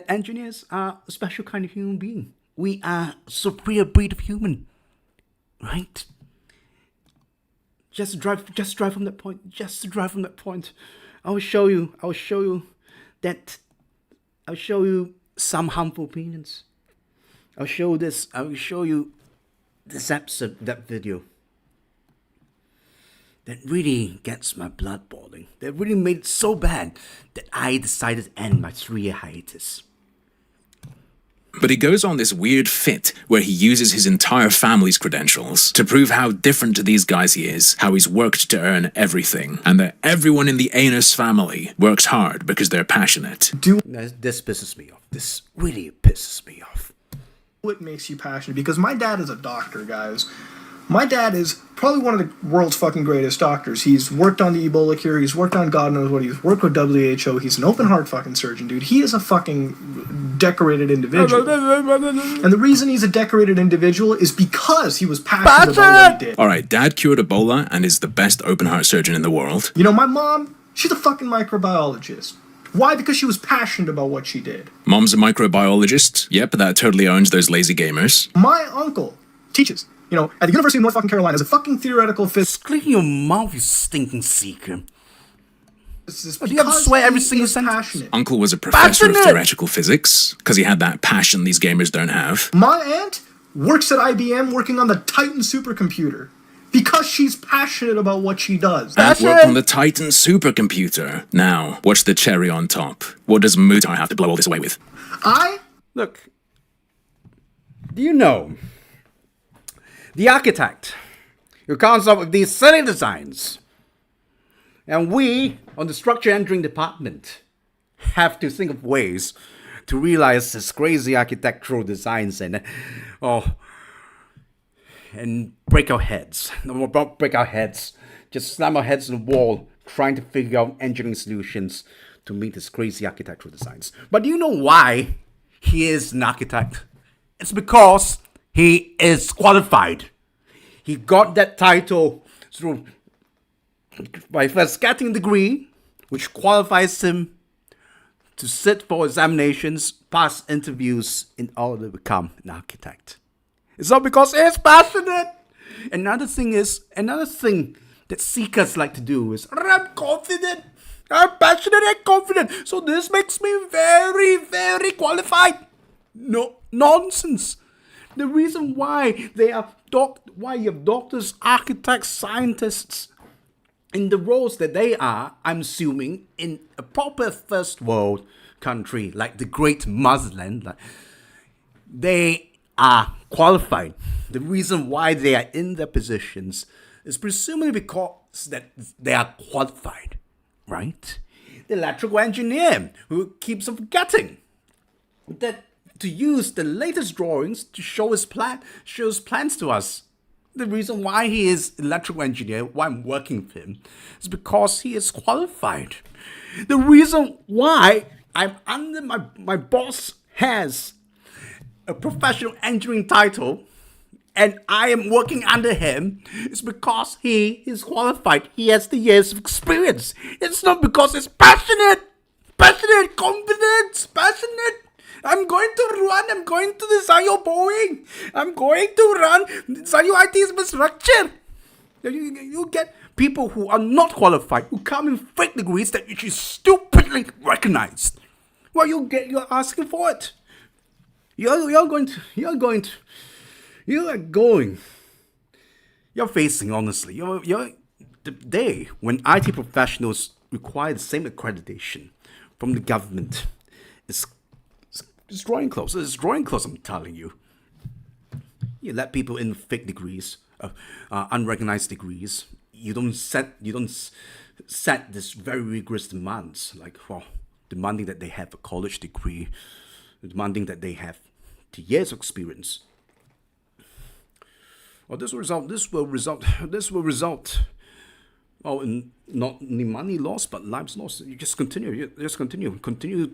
engineers are a special kind of human being. We are a superior breed of human, right? Just drive from that point. I'll show you some harmful opinions. I'll show you this episode, that video that really gets my blood boiling. That really made it so bad that I decided to end my 3-year hiatus. But he goes on this weird fit where he uses his entire family's credentials to prove how different to these guys he is, how he's worked to earn everything, and that everyone in the Anus family works hard because they're passionate. This pisses me off. This really pisses me off. What makes you passionate? Because my dad is a doctor, guys. My dad is probably one of the world's fucking greatest doctors. He's worked on the Ebola cure. He's worked on God knows what. He's worked with WHO. He's an open heart fucking surgeon, dude. He is a fucking decorated individual. And the reason he's a decorated individual is because he was passionate about what he did. Alright, Dad cured Ebola and is the best open heart surgeon in the world. You know, my mom, she's a fucking microbiologist. Why? Because she was passionate about what she did. Mom's a microbiologist. Yep, that totally owns those lazy gamers. My uncle teaches, you know, at the University of North fucking Carolina as a fucking theoretical physicist. Clean your mouth, you stinking seeker. Do you have to swear every single sentence? Uncle was a professor of theoretical physics because he had that passion these gamers don't have. My aunt works at IBM working on the Titan supercomputer because she's passionate about what she does. Aunt worked on the Titan supercomputer. Now, what's the cherry on top? What does Mutahar have to blow all this away with? Look, do you know the architect who comes up with these silly designs, and we, on the structure engineering department, have to think of ways to realize this crazy architectural designs and break our heads. No, don't break our heads. Just slam our heads on the wall trying to figure out engineering solutions to meet his crazy architectural designs. But do you know why he is an architect? It's because he is qualified. He got that title through by first getting a degree, which qualifies him to sit for examinations, pass interviews in order to become an architect. It's not because he's passionate. Another thing that CECAs like to do is, I'm confident, I'm passionate and confident, so this makes me very, very qualified. No, nonsense. The reason why you have doctors, architects, scientists in the roles that they are, I'm assuming, in a proper first world country like the great motherland, they are qualified. The reason why they are in their positions is presumably because that they are qualified, right? The electrical engineer who keeps on forgetting that to use the latest drawings to shows plans to us. The reason why he is electrical engineer, why I'm working with him, is because he is qualified. The reason why I'm under my boss has a professional engineering title and I am working under him is because he is qualified. He has the years of experience. It's not because he's passionate, confident, passionate. I'm going to design your Boeing. I'm going to design your IT infrastructure. You get people who are not qualified, who come in fake degrees that you should stupidly recognized. Well, you're asking for it. You're facing, honestly, the day when IT professionals require the same accreditation from the government is drawing close. It's drawing close, I'm telling you. You let people in fake degrees, unrecognized degrees. You don't set this very rigorous demands, like demanding that they have a college degree, demanding that they have 2 years of experience. Well, this will result. Well, in not only money lost, but lives lost. You just continue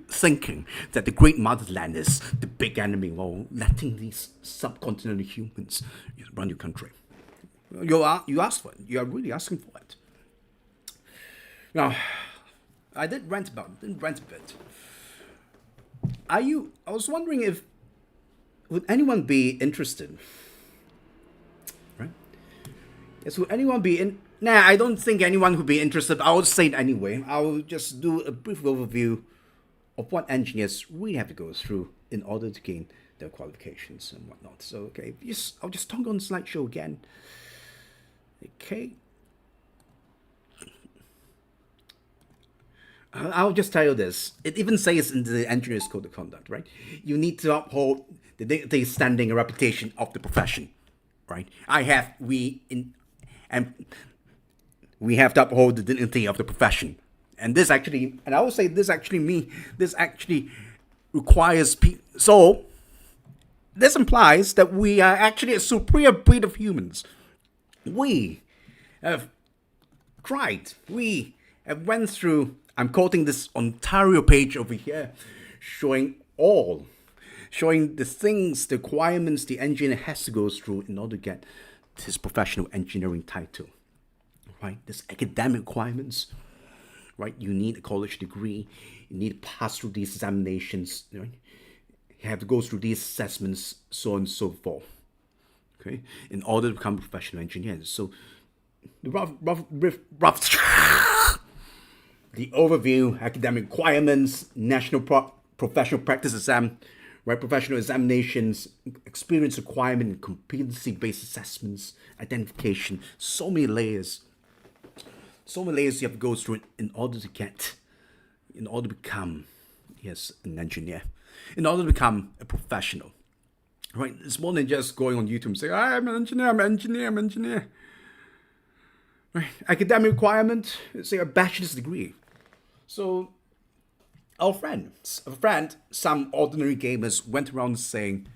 thinking that the great motherland is the big enemy while letting these subcontinental humans run your country. You asked for it. You are really asking for it. Now, I didn't rant a bit. I was wondering would anyone be interested? Right? Yes, would anyone be in? Nah, I don't think anyone would be interested. I'll say it anyway. I'll just do a brief overview of what engineers really have to go through in order to gain their qualifications and whatnot. So, okay, I'll just talk on the slideshow again. Okay. I'll just tell you this. It even says in the Engineers Code of Conduct, right? You need to uphold the dignity, standing, and reputation of the profession, right? We have to uphold the dignity of the profession. And this actually requires so this implies that we are actually a superior breed of humans. We have went through, I'm quoting this Ontario page over here, showing the things, the requirements the engineer has to go through in order to get his professional engineering title. Right? There's academic requirements. Right? You need a college degree. You need to pass through these examinations. Right? You have to go through these assessments, so on and so forth. Okay? In order to become a professional engineer. So the the overview, academic requirements, national professional practice exam, right? Professional examinations, experience requirement, competency-based assessments, identification, so many layers you have to go through in order to become, an engineer, in order to become a professional, right? It's more than just going on YouTube and saying, I'm an engineer. Right? Academic requirement, say a bachelor's degree. So, our friend, some ordinary gamers went around saying,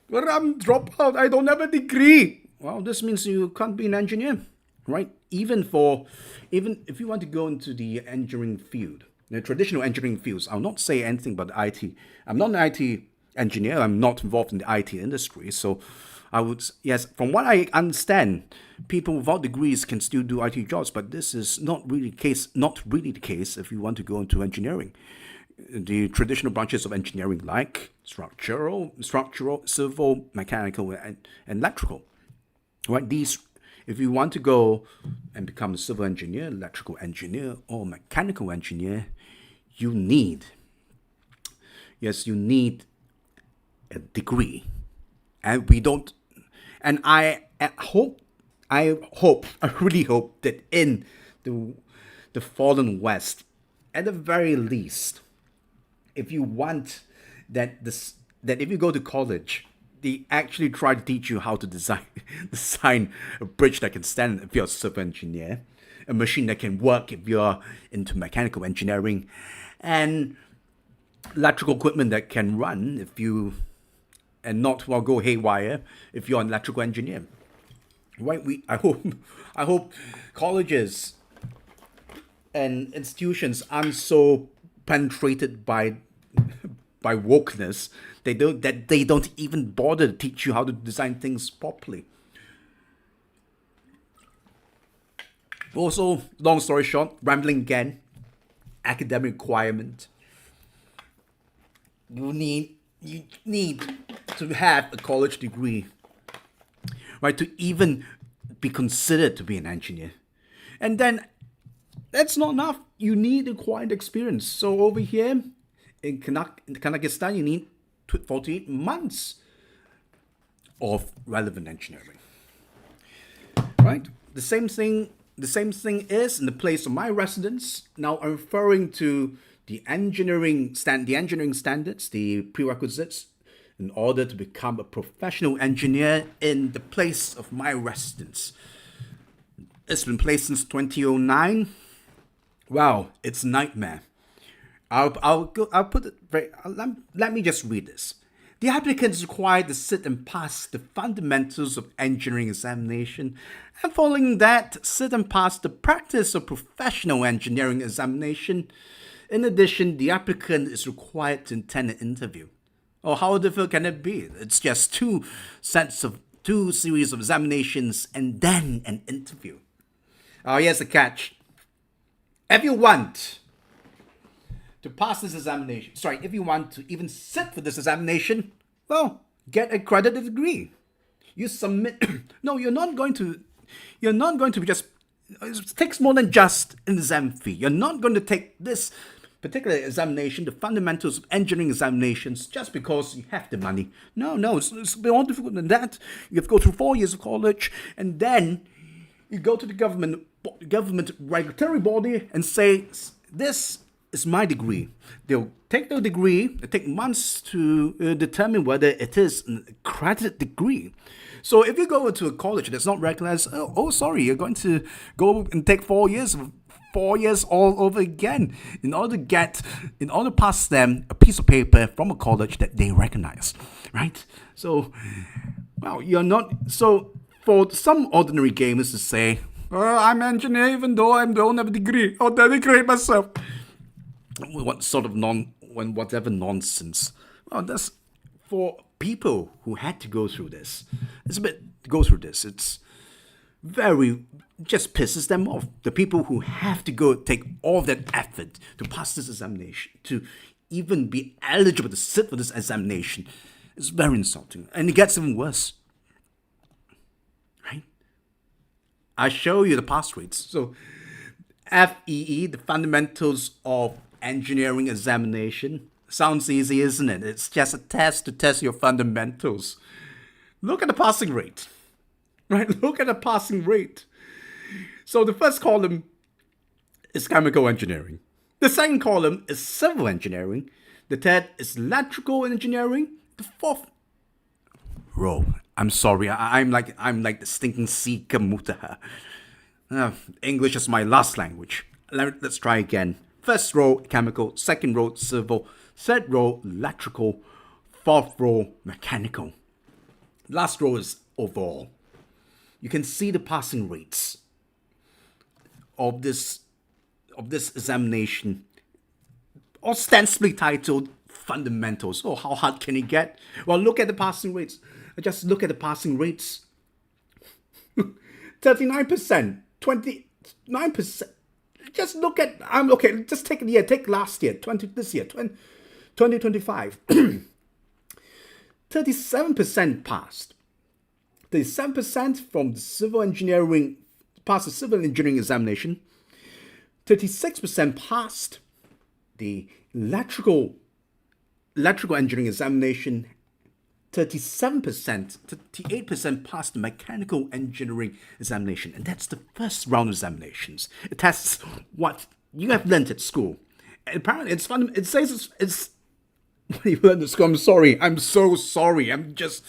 well, I'm dropout, I don't have a degree. Well, this means you can't be an engineer, right? Even if you want to go into the engineering field, the traditional engineering fields, I'll not say anything about IT. I'm not an IT engineer, I'm not involved in the IT industry, so from what I understand, people without degrees can still do IT jobs, but this is not really the case if you want to go into engineering. The traditional branches of engineering like structural, civil, mechanical, and electrical. Right? These, if you want to go and become a civil engineer, electrical engineer, or mechanical engineer, you need a degree. And we don't. And I really hope that in the fallen West, at the very least, if you want that if you go to college, they actually try to teach you how to design a bridge that can stand if you're a civil engineer, a machine that can work if you're into mechanical engineering, and electrical equipment that can run if you and not go haywire if you're an electrical engineer. Right? I hope colleges and institutions aren't so penetrated by wokeness they don't even bother to teach you how to design things properly. Also, long story short, rambling again, academic requirement. You need to have a college degree, right, to even be considered to be an engineer. And then that's not enough. You need acquired experience. So over here in Kazakhstan, you need 48 months of relevant engineering. Right? The same thing is in the place of my residence. Now I'm referring to the engineering standards, the prerequisites in order to become a professional engineer in the place of my residence. It's been placed since 2009. Wow, it's a nightmare. I'll put it let me just read this. The applicant is required to sit and pass the fundamentals of engineering examination, and following that, sit and pass the practice of professional engineering examination. In addition, the applicant is required to attend an interview. Oh, how difficult can it be? It's just two series of examinations and then an interview. Oh, here's the catch. If you want to pass this examination, if you want to even sit for this examination, well, get a accredited degree. You submit. No, you're not going to be just. It takes more than just an exam fee. You're not going to take this particular examination, the fundamentals of engineering examinations, just because you have the money. No, it's more difficult than that. You have to go through 4 years of college, and then you go to the government regulatory body and say, this is my degree. They'll take the degree. It take months to determine whether it is an accredited degree. So if you go into a college that's not recognized, sorry, you're going to go and take 4 years all over again in order to pass them a piece of paper from a college that they recognize, right? So, well, you're not. So for some ordinary gamers to say, I'm an engineer even though I don't have a degree, I'll dedicate myself. What sort of whatever nonsense. Well, that's for people who had to go through this. It's very, just pisses them off. The people who have to go take all that effort to pass this examination, to even be eligible to sit for this examination, is very insulting. And it gets even worse. Right? I show you the pass rates. So, FEE, the Fundamentals of Engineering Examination. Sounds easy, isn't it? It's just a test to test your fundamentals. Look at the passing rate. Right? Look at the passing rate. So the first column is chemical engineering. The second column is civil engineering. The third is electrical engineering. The fourth row. I'm sorry, I'm like the stinking CECA Mutahar. English is my last language. Let's try again. First row, chemical. Second row, civil. Third row, electrical. Fourth row, mechanical. Last row is overall. You can see the passing rates of this examination, ostensibly titled Fundamentals. Oh, how hard can it get? Well, look at the passing rates. Just look at the passing rates. 39%, 29%. Just look at, just take last year, 2025. 37% passed. 37% from the civil engineering, passed the civil engineering examination. 36% passed the electrical engineering examination. 38% passed the mechanical engineering examination. And that's the first round of examinations. It tests what you have learned at school. And apparently, it's fun. It says it's I'm sorry. I'm so sorry. I'm just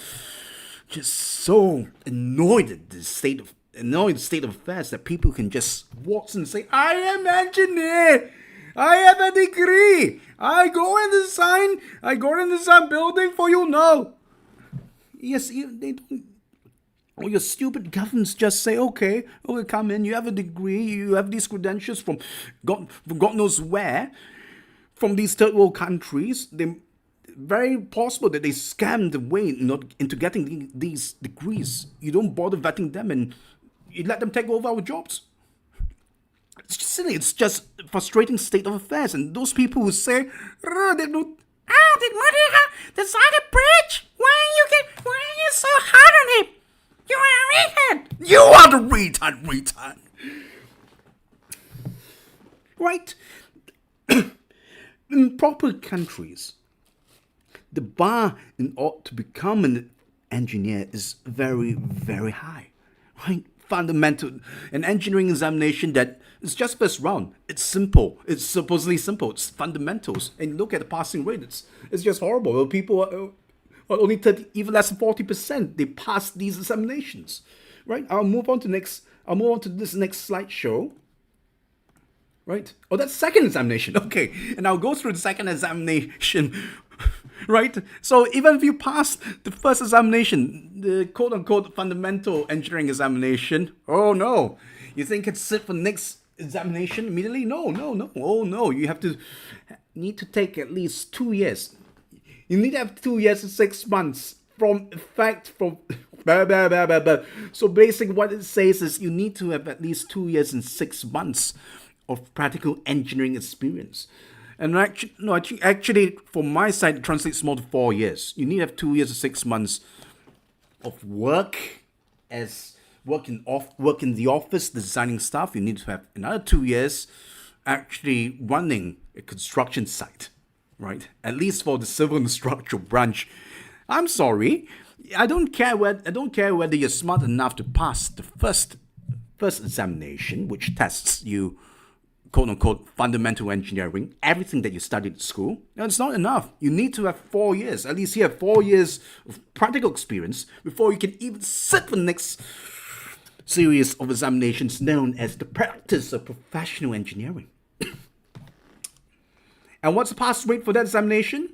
so annoyed at the state of affairs that people can just waltz and say, "I am engineer. I have a degree. I go in design building for you." No. Yes, they don't. Or your stupid governments just say, okay, come in, you have a degree, you have these credentials from God knows where, from these third world countries. They very possible that they scammed the way into getting these degrees. You don't bother vetting them and you let them take over our jobs. It's just silly. It's just a frustrating state of affairs. And those people who say, did Mutahar design a bridge? Why are you so hard on him? You are a retard. You are the retard. Right? In proper countries, the bar to become an engineer is very, very high. Right? Fundamental. An engineering examination that is just first round. It's simple. It's supposedly simple. It's fundamentals. And look at the passing rate. It's just horrible. People are only 30, even less than 40%. They pass these examinations. Right? I'll move on to this next slideshow. Right? Oh, that's second examination. Okay. And I'll go through the second examination. Right? So even if you pass the first examination, the quote-unquote fundamental engineering examination, oh no. You think it's sit for the next examination immediately? No. Oh no. You need to take at least 2 years. You need to have 2 years and 6 months from. So basically what it says is you need to have at least 2 years and 6 months of practical engineering experience. And actually, from my side, it translates more to 4 years. You need to have 2 years or 6 months of work in the office, designing stuff. You need to have another 2 years actually running a construction site, right? At least for the civil and structural branch. I'm sorry, I don't care whether you're smart enough to pass the first examination, which tests you, quote-unquote, fundamental engineering, everything that you studied at school. No, it's not enough. You need to have 4 years. At least you have 4 years of practical experience before you can even sit for the next series of examinations known as the practice of professional engineering. And what's the pass rate for that examination?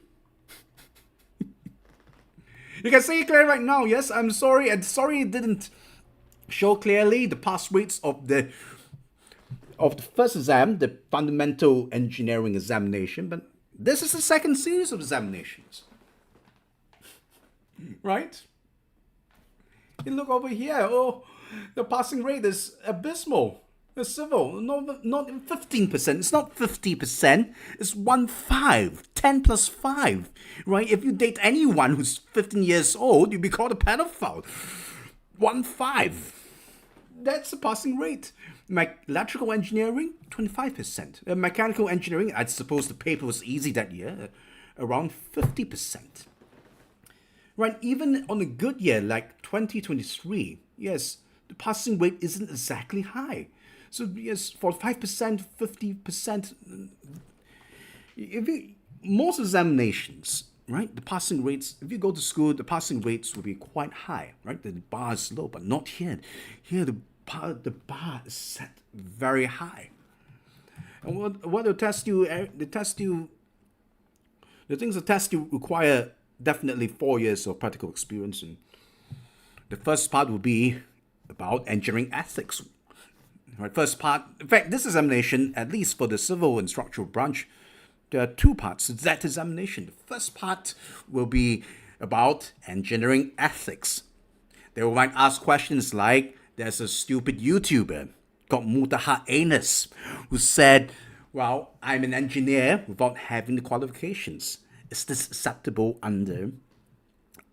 You can see it clearly right now. Yes, I'm sorry. I'm sorry it didn't show clearly the pass rates of the first exam, the fundamental engineering examination, but this is the second series of examinations. Right? You look over here, oh, the passing rate is abysmal. The civil, not 15%, it's not 50%, it's 15, 10 plus 5, right? If you date anyone who's 15 years old, you'll be called a pedophile. 15. That's the passing rate. Electrical engineering, 25%. Mechanical engineering, I suppose the paper was easy that year, around 50%. Right, even on a good year like 2023, yes, the passing rate isn't exactly high. So yes, for 5%, 50%, most examinations, right, the passing rates, if you go to school, the passing rates will be quite high, right? The bar is low, but not here. Here, the bar is set very high. And what they'll test you, the things that test you require definitely 4 years of practical experience. And the first part will be about engineering ethics. Right, first part, in fact, this examination, at least for the civil and structural branch, there are 2 parts to that examination. The first part will be about engineering ethics. They might ask questions like, there's a stupid YouTuber called Mutahar Anus who said, well, I'm an engineer without having the qualifications. Is this acceptable under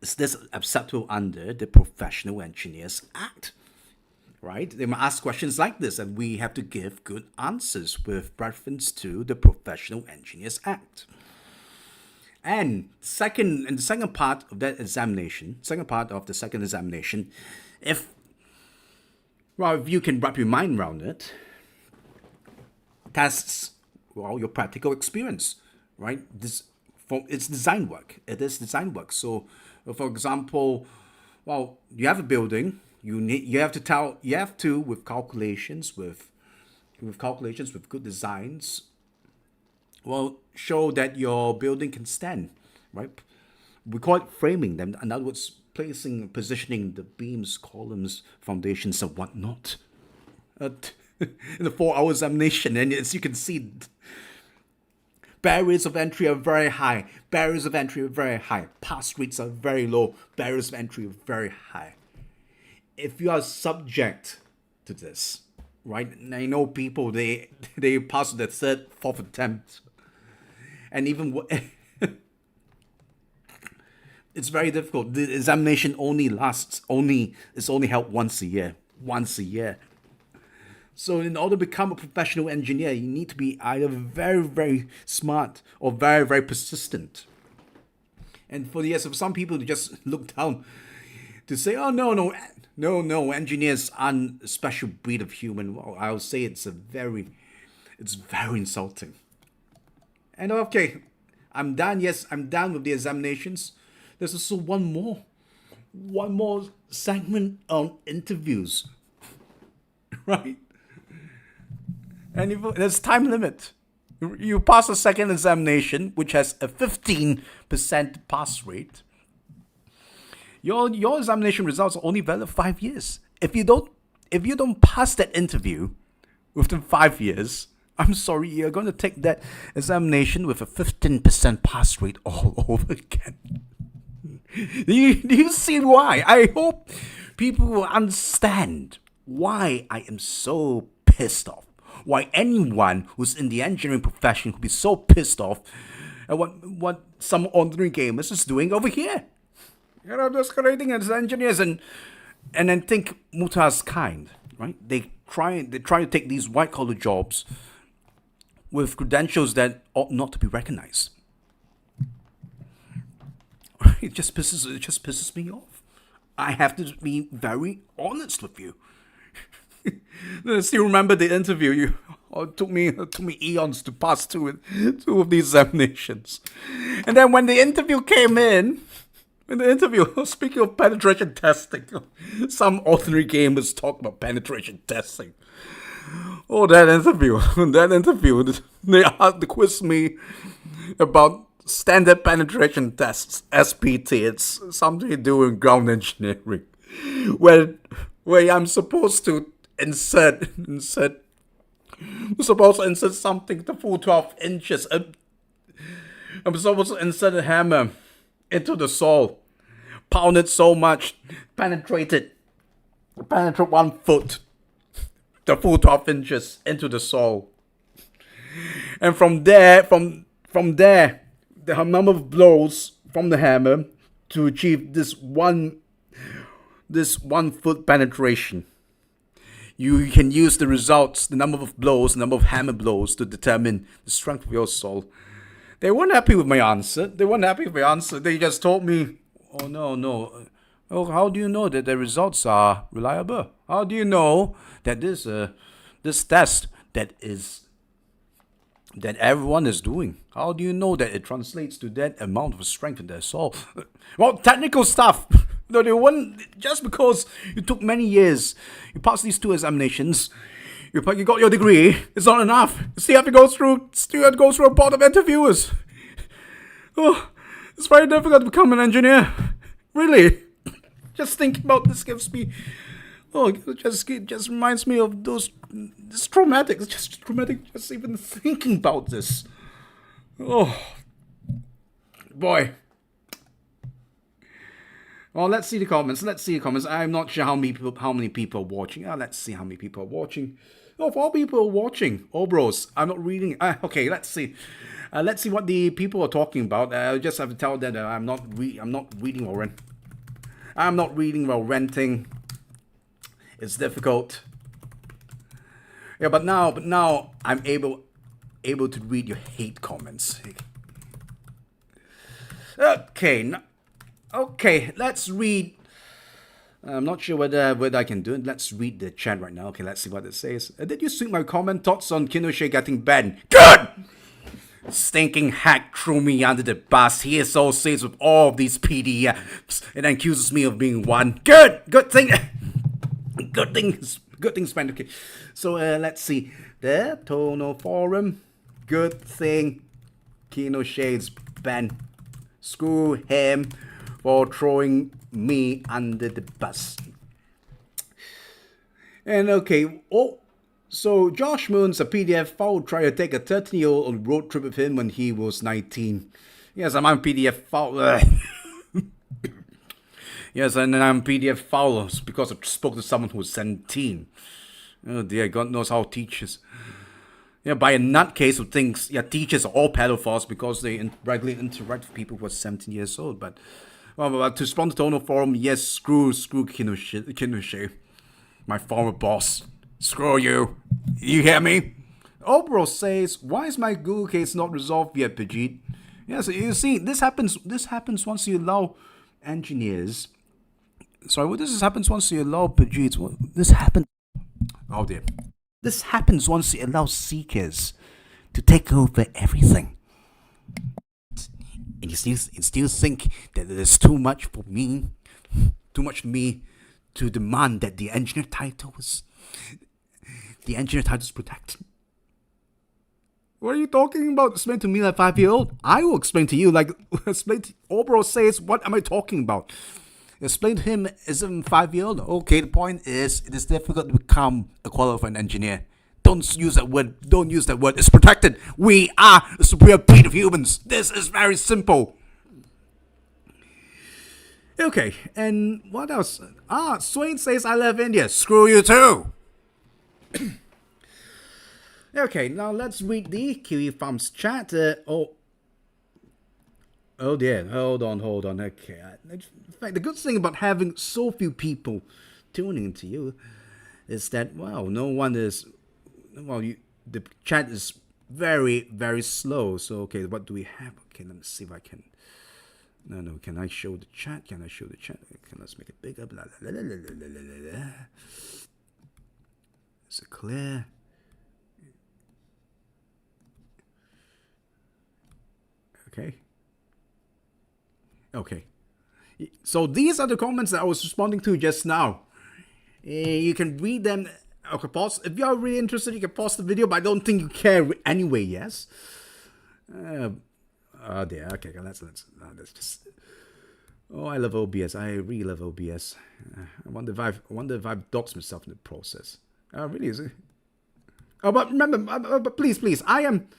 the Professional Engineers Act? Right? They might ask questions like this, and we have to give good answers with reference to the Professional Engineers Act. And the second part of the second examination, if you can wrap your mind around it, tests your practical experience, right? It's design work. It is design work. So, for example, well, you have a building. You have to with calculations with good designs. Well, show that your building can stand, right? We call it framing them. In other words, positioning the beams, columns, foundations, and whatnot. In the 4-hour examination, and as you can see, barriers of entry are very high. Pass rates are very low. Barriers of entry are very high. If you are subject to this, right? And I know people, they pass the 3rd, 4th attempt. And even it's very difficult. The examination is only held once a year. So in order to become a professional engineer, you need to be either very, very smart or very, very persistent. And for some people to just look down to say, oh, no, engineers aren't a special breed of human. Well, I'll say it's very insulting. And okay, I'm done. Yes, I'm done with the examinations. There's also one more segment on interviews, right? And there's time limit. You pass the second examination, which has a 15% pass rate. Your examination results are only valid 5 years. If you don't pass that interview within 5 years, I'm sorry, you're going to take that examination with a 15% pass rate all over again. Do you see why? I hope people will understand why I am so pissed off. Why anyone who's in the engineering profession could be so pissed off at what some ordinary gamers is doing over here. Just creating as engineers and then think Mutahar's kind, right? They try to take these white collar jobs with credentials that ought not to be recognized. It just pisses me off. I have to be very honest with you. I still remember the interview. It took me eons to pass two of these examinations. And then when the interview came in, speaking of penetration testing, some ordinary gamers talk about penetration testing. Oh, that interview, they quizzed me about standard penetration tests, SPT. It's something to do in ground engineering, where I'm supposed to insert something to full 12 inches. I'm supposed to insert a hammer into the sole, pound it so much, penetrate 1 foot, the full 12 inches into the sole. And from there, the number of blows from the hammer to achieve this one foot penetration. You can use the results, the number of blows, the number of hammer blows to determine the strength of your sole. They weren't happy with my answer. They just told me, oh, no. Oh, how do you know that the results are reliable? How do you know that this test that everyone is doing, how do you know that it translates to that amount of strength in their sole? Well, technical stuff. No, they wouldn't, just because you took many years, you passed these 2 examinations, you got your degree, it's not enough. You still have to go through a board of interviewers. Oh, it's very difficult to become an engineer. Really. Just thinking about this gives me, it just reminds me of those, it's traumatic. It's just traumatic just even thinking about this. Oh, boy. Well, let's see the comments. I'm not sure how many people are watching. Let's see how many people are watching. Oh, 4 people are watching. Oh, bros, I'm not reading. Okay, let's see. Let's see what the people are talking about. I just have to tell that I'm not reading or rent. I'm not reading while renting. It's difficult. Yeah, but now I'm able to read your hate comments. Okay, let's read I'm not sure whether I can do it. Let's read the chat right now. Okay, let's see what it says. Did you see my comment? Thoughts on Kinoshe getting banned? Good! Stinking hack threw me under the bus. He associates with all of these PDFs and accuses me of being one. Good! Good thing. Good thing spent. Okay. So let's see. The Tono Forum. Good thing Kinoshe's banned. Screw him for throwing me under the bus. And okay, so Josh Moon's a PDF file tried to take a 13-year-old on a road trip with him when he was 19. Yes, I'm on PDF file. Yes, and I'm PDF file because I spoke to someone who was 17. Oh dear, God knows how teachers. Yeah, by a nutcase who thinks teachers are all pedophiles because they regularly interact with people who are 17 years old. But to respond to Tono Forum, yes, screw Kinoshe, my former boss. Screw you. You hear me? Obro says, why is my Google case not resolved yet, Pajit? Yes, you see, this happens once you allow engineers. Sorry, what this happens once you allow Pajit? This happens. Oh dear. This happens once you allow CECAs to take over everything. And you still think that there's too much for me to demand that the engineer title is protected. What are you talking about? Explain to me like 5-year-old. I will explain to you like explain to Obro says, what am I talking about? Explain to him as a 5-year-old. Okay, the point is it is difficult to become a qualified engineer. Don't use that word. Don't use that word. It's protected. We are a superior breed of humans. This is very simple. Okay, and what else? Swain says I love India. Screw you too. Okay, now let's read the Kiwi Farms chat. Oh dear, hold on. Okay, in fact, the good thing about having so few people tuning into you is that the chat is very, very slow. So okay, what do we have? Okay, let me see if I can. No. Can I show the chat? Okay, let's make it bigger. Blah, blah, blah, blah, blah, blah, blah. Is it clear? Okay. So these are the comments that I was responding to just now. You can read them. Okay, pause. If you are really interested, you can pause the video, but I don't think you care anyway. Yes. There. Okay, let's just. Oh, I love OBS. I really love OBS. I wonder if I've doxed myself in the process. Really is it? Oh, but remember, but please, I am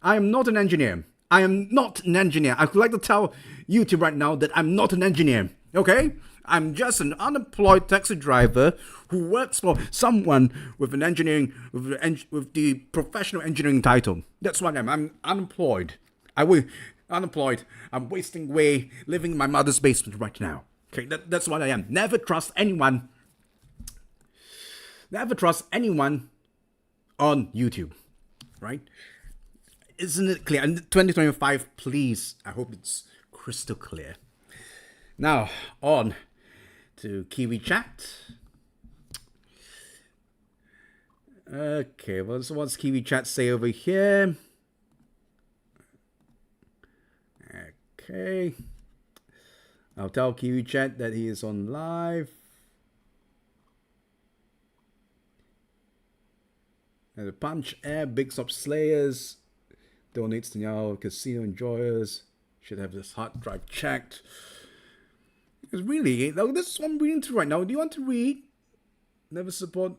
not an engineer. I am not an engineer. I would like to tell YouTube right now that I'm not an engineer. Okay? I'm just an unemployed taxi driver who works for someone with an engineering, with the professional engineering title. That's what I am. I'm unemployed. Unemployed. I'm wasting away, living in my mother's basement right now. Okay, that's what I am. Never trust anyone. Never trust anyone on YouTube. Right? Isn't it clear? In 2025, please. I hope it's crystal clear. Now, on to Kiwi Chat. Okay, what's Kiwi Chat say over here? Okay. I'll tell Kiwi Chat that he is on live. And the Punch Air Big Up Slayers donates to now casino enjoyers. Should have this hard drive checked. Because really, this is what I'm reading through right now. Do you want to read? Never support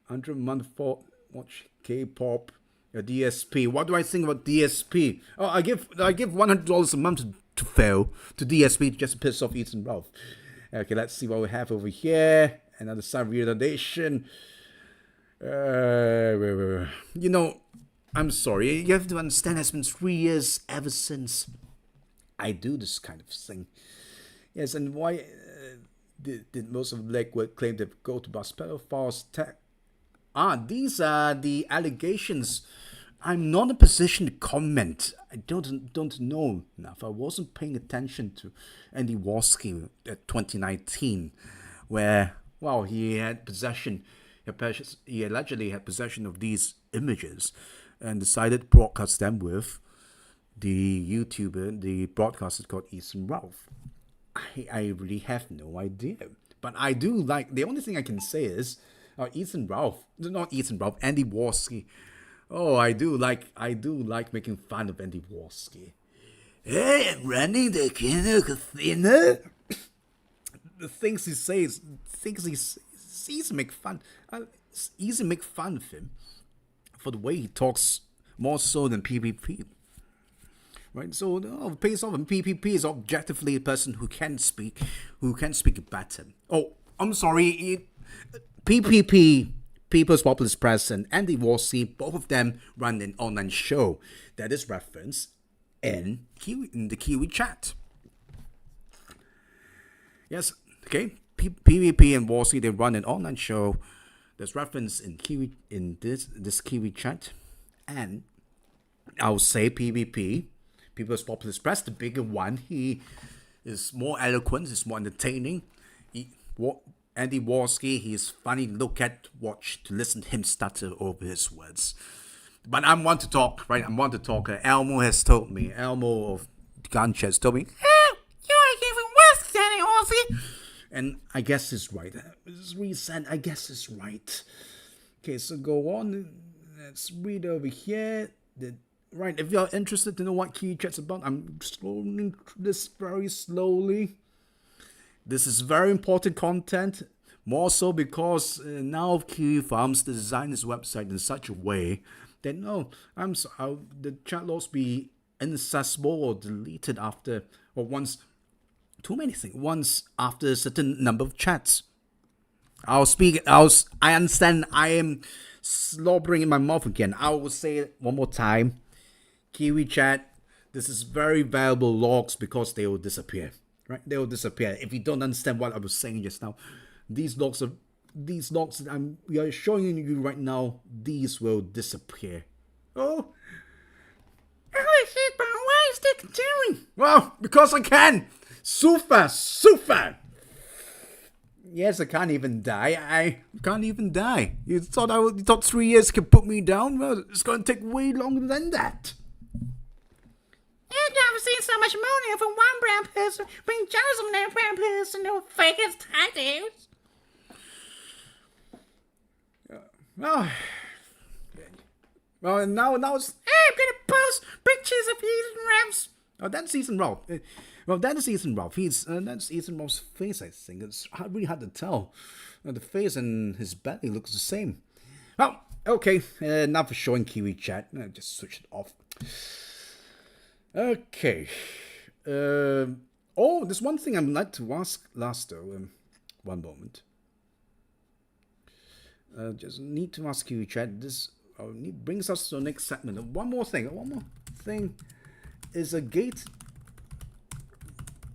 100 month for watch K-pop. A DSP. What do I think about DSP? Oh, I give $100 a month to fail to DSP just to piss off Ethan Ralph. Okay, let's see what we have over here. Another sub donation. You know, I'm sorry. You have to understand. It's been 3 years ever since I do this kind of thing. Yes, and why did most of Lakewood claim to go to bus pedophiles? These are the allegations I'm not in a position to comment. I don't know enough. I wasn't paying attention to Andy Warski at 2019, where he had possession. He allegedly had possession of these images, and decided to broadcast them with the YouTuber, the broadcaster called Ethan Ralph. I really have no idea, but I do like. The only thing I can say is, Andy Warski. Oh, I do like making fun of Andy Warski. Hey, I'm running the casino. The things he says, it's easy to make fun. It's easy to make fun of him for the way he talks, more so than PvP. Right, so pays off, and PvP is objectively a person who can speak better. Oh, I'm sorry, PvP, People's Populist Press, and Andy Warsi, both of them run an online show that is referenced in the Kiwi chat. Yes, okay, PvP and Warsi, they run an online show that's referenced in this Kiwi chat, and I'll say PvP, People's Populist Press, the bigger one. He is more eloquent, he's more entertaining. Andy Warski, he's funny to look at, watch, to listen to him stutter over his words. But I'm one to talk, right? I'm one to talk. Elmo has told me, Elmo of Gunch has told me, you are even worse than Warski. And I guess he's right. It's recent, I guess it's right. Okay, so go on. Let's read over here. Right, if you're interested to know what Kiwi Chat's about, I'm scrolling this very slowly. This is very important content, more so because now Kiwi Farms designed his website in such a way that the chat logs be inaccessible or deleted after, or once after a certain number of chats. I understand I am slobbering in my mouth again. I will say it one more time. Kiwi Chat, this is very valuable logs because they will disappear. Right? They will disappear. If you don't understand what I was saying just now, these logs that we are showing you right now, these will disappear. Oh, but why is that continuing? Well, because I can. Super. Yes, I can't even die. I can't even die. You thought 3 years could put me down? Well, it's going to take way longer than that. I've never seen so much moaning from one brown person being jealous of another brown person who fakes tattoos. Well, now it's. Hey, I'm gonna post pictures of Ethan Ralph's. Oh, that's Ethan Ralph. That's Ethan Ralph. That's Ethan Ralph's face, I think. It's really hard to tell. The face and his belly looks the same. Well, okay. Now for showing Kiwi Chat. Just switch it off. Okay. There's one thing I'd like to ask last though. One moment. Just need to ask you, Chat. This brings us to the next segment. One more thing is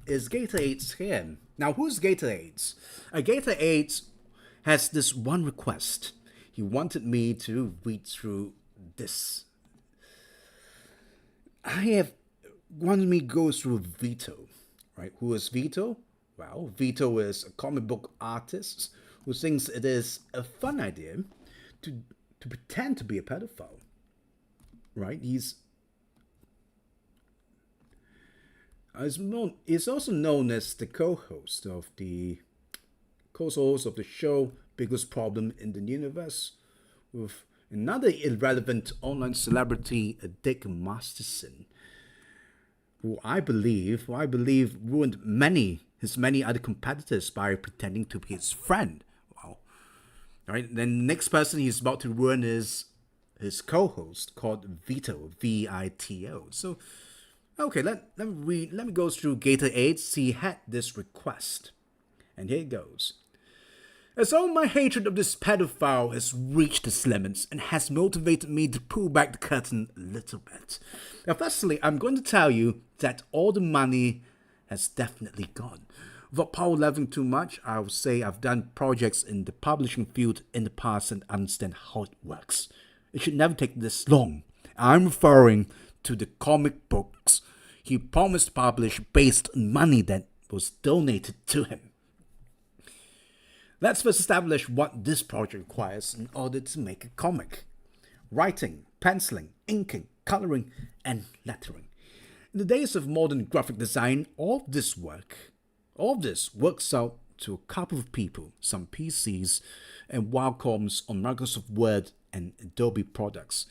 Gatorades here. Now, who's Gatorades? Gatorades has this one request. He wanted me to read through this. Wanted me to go through Vito, right? Who is Vito? Well, Vito is a comic book artist who thinks it is a fun idea to pretend to be a pedophile, right? He's also known as the co-host of the show Biggest Problem in the Universe, with another irrelevant online celebrity, Dick Masterson, who I believe ruined his many other competitors by pretending to be his friend. Wow. All right. Then the next person he's about to ruin is his co-host called Vito, Vito. So, okay, let me go through Gatorades. He had this request, and here it goes. As all my hatred of this pedophile has reached its limits and has motivated me to pull back the curtain a little bit. Now, firstly, I'm going to tell you that all the money has definitely gone. Without power leveling too much, I would say I've done projects in the publishing field in the past and understand how it works. It should never take this long. I'm referring to the comic books he promised to publish based on money that was donated to him. Let's first establish what this project requires in order to make a comic. Writing, penciling, inking, coloring, and lettering. In the days of modern graphic design, all this works out to a couple of people, some PCs and Wacom's on Microsoft Word and Adobe products,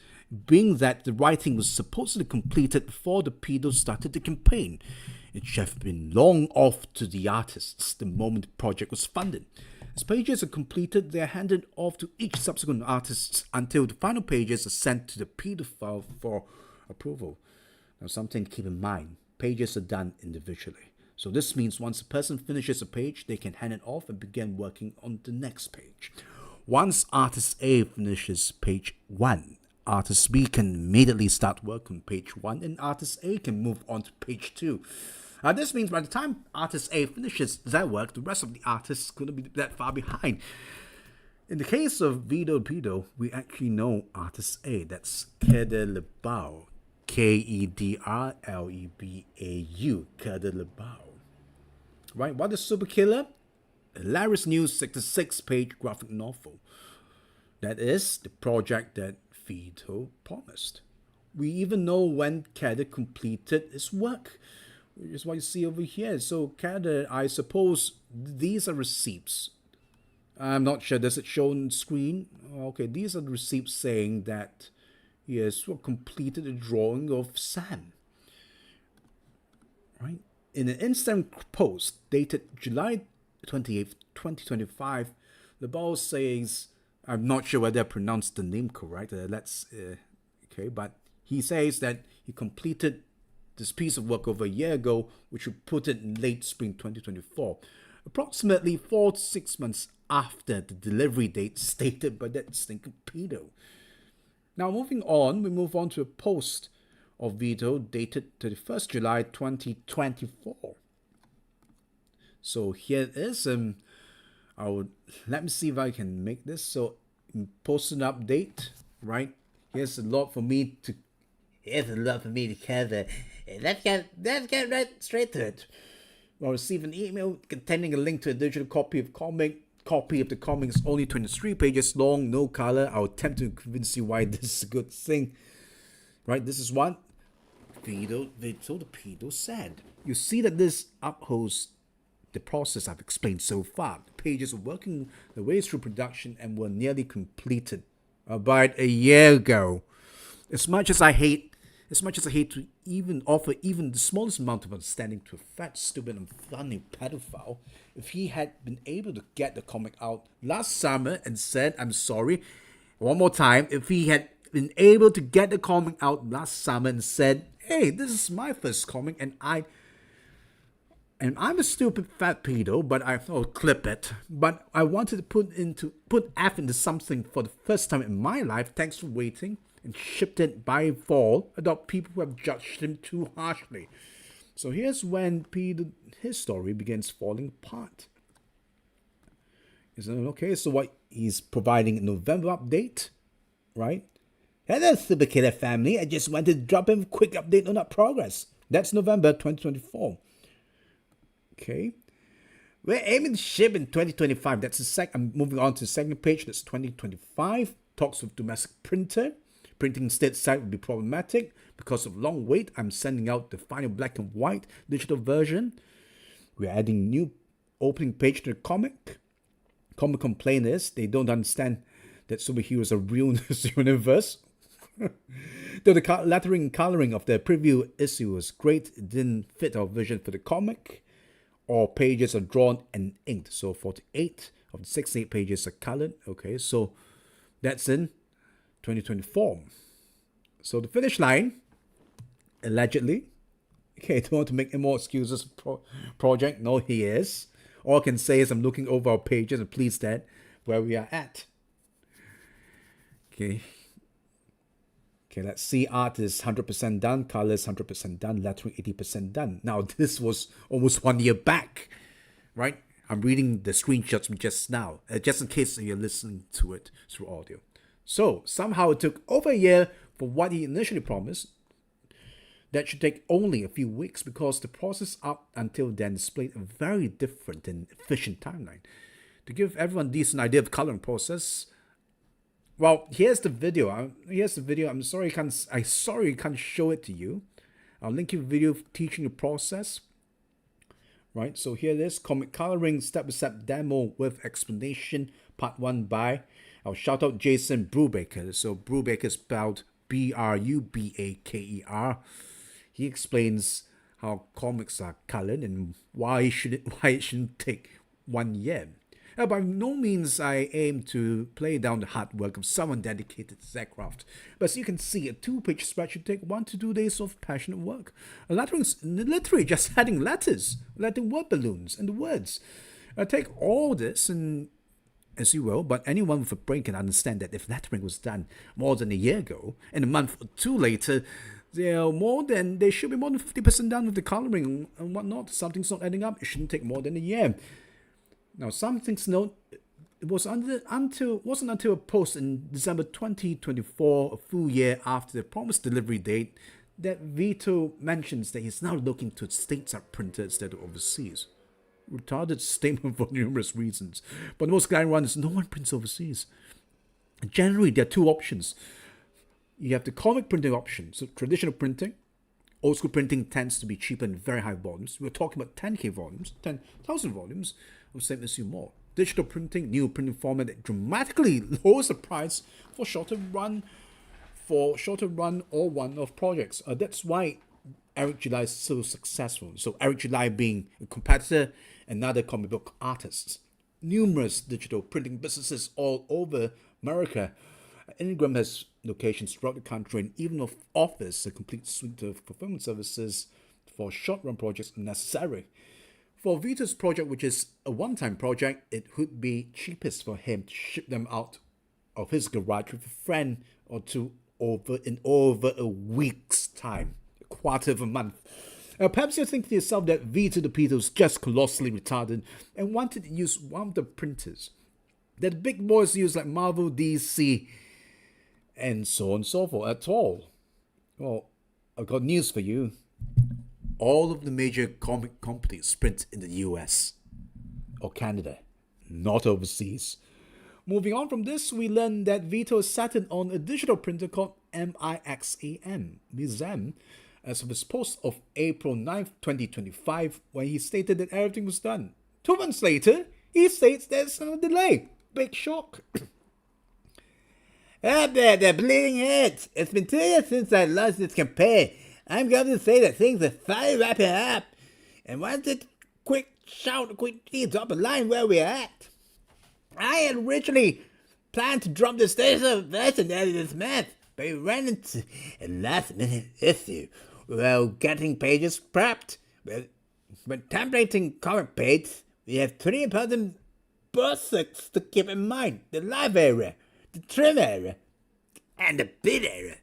being that the writing was supposedly completed before the pedo started the campaign. It should have been long off to the artists the moment the project was funded. As pages are completed, they are handed off to each subsequent artist until the final pages are sent to the pedophile for approval. Now, something to keep in mind, pages are done individually. So this means once a person finishes a page, they can hand it off and begin working on the next page. Once artist A finishes page 1, artist B can immediately start work on page 1 and artist A can move on to page 2. This means by the time artist A finishes their work, the rest of the artists couldn't be that far behind. In the case of Vito Pedo, we actually know artist A, that's Kedelebau. Kedrlebau. Kedelebau. Right, what is Super Killer? A hilarious new 66-page graphic novel. That is the project that Vito promised. We even know when Kader completed his work, which is what you see over here. So Kader, I suppose these are receipts. I'm not sure, does it show on screen? Okay, these are the receipts saying that he has completed a drawing of Sam. Right? In an Instagram post dated July 28th, 2025, the ball says, I'm not sure whether I pronounced the name correct. But he says that he completed this piece of work over a year ago, which would put it in late spring 2024, approximately 4 to 6 months after the delivery date stated by that stinking pedo. Now moving on, we move on to a post of Vito dated 31st July 2024. So here it is. Let me see if I can make this. So post an update, right? Here's a lot for me to cover. Let's get right straight to it. I'll receive an email containing a link to a digital copy of the comic is only 23 pages long, no color. I'll attempt to convince you why this is a good thing. Right, this is what Vito the pedo said. You see that this upholds the process I've explained so far. The pages are working their way through production and were nearly completed about a year ago. As much as I hate to even offer even the smallest amount of understanding to a fat, stupid, and funny pedophile, if he had been able to get the comic out last summer and said, I'm sorry, one more time, if he had been able to get the comic out last summer and said, hey, this is my first comic and I'm a stupid fat pedo, but I'll clip it. But I wanted to put F into something for the first time in my life. Thanks for waiting, and shipped it by fall. Adopt people who have judged him too harshly. So here's when his story begins falling apart. Isn't it okay? So what he's providing a November update, right? Hello, Super Killer family. I just wanted to drop him a quick update on our progress. That's November 2024. Okay, we're aiming to ship in 2025. That's I'm moving on to the second page. That's 2025. Talks with domestic printer. Printing stateside would be problematic because of long wait. I'm sending out the final black and white digital version. We're adding new opening page to the comic. Common complaint is they don't understand that superheroes are real in this universe. Though the lettering and coloring of the preview issue was great, it didn't fit our vision for the comic. All pages are drawn and inked. So 48 of the 68 pages are colored. Okay, so that's in 2024. So the finish line, allegedly. Okay, I don't want to make any more excuses for project. No, he is. All I can say is I'm looking over our pages and pleased that where we are at. Okay, let's see. Art is 100% done. Colors 100% done. Lettering 80% done. Now, this was almost 1 year back, right? I'm reading the screenshots from just now, just in case you're listening to it through audio. So somehow it took over a year for what he initially promised. That should take only a few weeks because the process up until then displayed a very different and efficient timeline. To give everyone a decent idea of the coloring process, well, here's the video. I'm sorry I can't show it to you. I'll link you a video teaching the process. Right, so here it is, comic coloring step-by-step demo with explanation, part 1 by, I'll shout out Jason Brubaker. So Brubaker is spelled Brubaker. He explains how comics are colored and why it shouldn't take 1 year. By no means I aim to play down the hard work of someone dedicated to that craft. But as you can see, a 2-page spread should take 1 to 2 days of passionate work. Lettering's literally just adding letters, letting word balloons and the words. Take all this and as you will, but anyone with a brain can understand that if lettering was done more than a year ago, and a month or 2 later, they should be more than 50% done with the coloring and whatnot. Something's not adding up. It shouldn't take more than a year. Now, some things note, it wasn't until a post in December 2024, a full year after the promised delivery date, that Vito mentions that he's now looking to stateside printer instead of overseas. Retarded statement for numerous reasons, but the most glaring one is no one prints overseas. Generally, there are 2 options. You have the comic printing option, so traditional printing. Old school printing tends to be cheaper in very high volumes. We're talking about 10K volumes, 10,000 volumes. Will save us you more. Digital printing, new printing format that dramatically lowers the price for shorter run or one-off projects. That's why Eric July is so successful. So Eric July being a competitor, another comic book artist. Numerous digital printing businesses all over America. Ingram has locations throughout the country and even offers a complete suite of fulfillment services for short-run projects necessary. For Vito's project, which is a one-time project, it would be cheapest for him to ship them out of his garage with a friend or two in over a week's time, a quarter of a month. Perhaps you're thinking to yourself that Vito the Peter was just colossally retarded and wanted to use one of the printers that the big boys use like Marvel, DC, and so on and so forth at all. Well, I've got news for you. All of the major comic companies print in the US or Canada, not overseas. Moving on from this, we learn that Vito is settled on a digital printer called MIXAM, as of his post of April 9th, 2025, when he stated that everything was done. 2 months later, he states there's no delay. Big shock. Up there, the bleeding head. It's been 2 years since I launched this campaign. I'm going to say that things are finally wrapping up. And once it quick drop a line where we're at. I had originally planned to drop the digital version early this month, but we ran into a last minute issue. Well, getting pages prepped. When templating comic pages, we have 3 important basics to keep in mind. The live area, the trim area, and the bid area.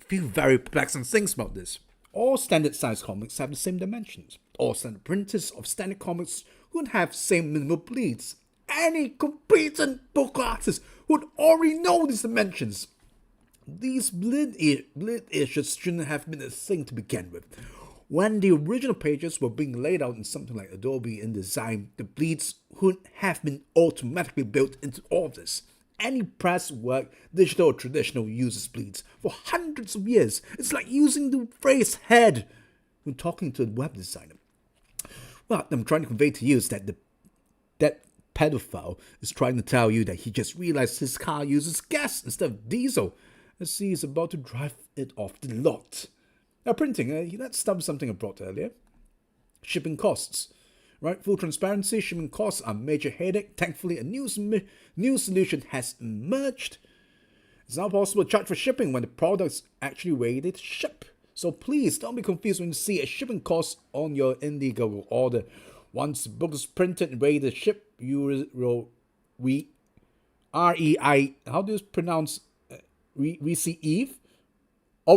Few very perplexing things about this. All standard size comics have the same dimensions. All standard printers of standard comics would have same minimal bleeds. Any competent book artist would already know these dimensions. These bleed issues shouldn't have been a thing to begin with. When the original pages were being laid out in something like Adobe InDesign, the bleeds would have been automatically built into all of this. Any press work, digital or traditional, uses bleeds for hundreds of years. It's like using the phrase head when talking to a web designer. What I'm trying to convey to you is that that pedophile is trying to tell you that he just realized his car uses gas instead of diesel, as he is about to drive it off the lot. Now, printing, let's start with something I brought earlier. Shipping costs. Right, full transparency, shipping costs are a major headache. Thankfully, a new solution has emerged. It's now possible to charge for shipping when the product's actually ready to ship. So please don't be confused when you see a shipping cost on your Indiegogo order. Once the book is printed and ready to ship, you will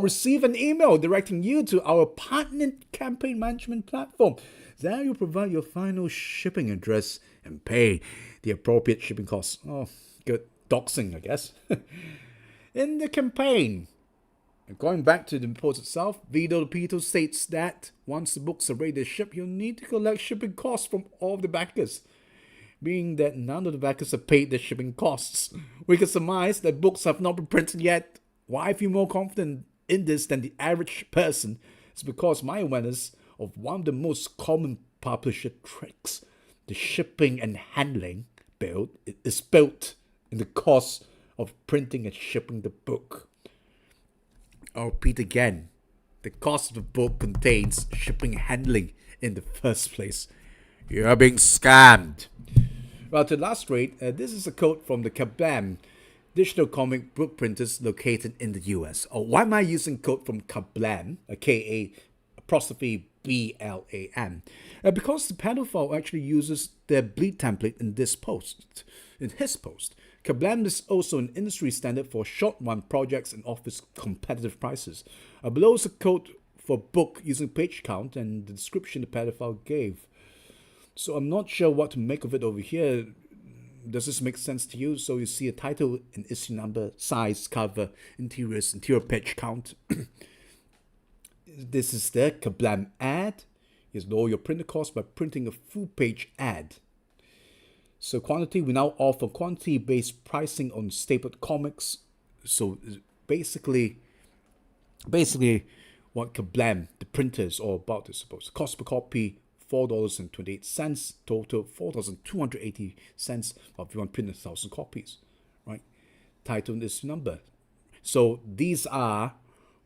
receive an email directing you to our partner campaign management platform. There you provide your final shipping address and pay. the appropriate shipping costs. Oh, good doxing, I guess. In the campaign, going back to the report itself, Vito states that once the books are ready to ship, you'll need to collect shipping costs from all of the backers, being that none of the backers have paid the shipping costs. We can surmise that books have not been printed yet. Why I feel more confident in this than the average person is because my awareness of one of the most common publisher tricks, the shipping and handling is built in the cost of printing and shipping the book. I'll repeat again, the cost of the book contains shipping and handling in the first place. You're being scammed. Well, to illustrate, this is a quote from the Kablam digital comic book printers located in the US. Why am I using quote from Kablam, K-A''B-L-A-M? Because the pedophile actually uses their bleed template in his post. Kablam is also an industry standard for short-run projects and offers competitive prices. Below is a quote for book using page count and the description the pedophile gave. So I'm not sure what to make of it over here. Does this make sense to you? So you see a title, an issue number, size, cover, interior page count. This is the Kablam ad. You lower your printer cost by printing a full page ad. So quantity, we now offer quantity-based pricing on stapled comics. So basically what Kablam, the printers, is all about is supposed to cost per copy $4.28, total $4,280 if you want to print 1,000 copies, right? Title is number. So these are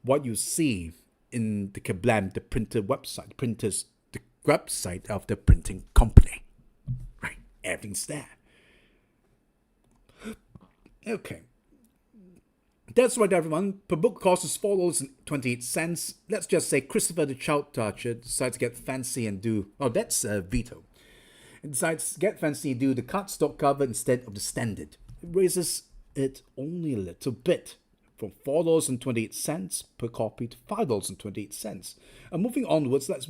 what you see in the Kablam, the printer website, the website of the printing company, right? Everything's there. Okay. That's right, everyone. Per book cost is $4.28. Let's just say Christopher the Child Toucher decides to get fancy and do... Oh, that's Vito. He decides to get fancy and do the cardstock cover instead of the standard. It raises it only a little bit, from $4.28 per copy to $5.28. And moving onwards, let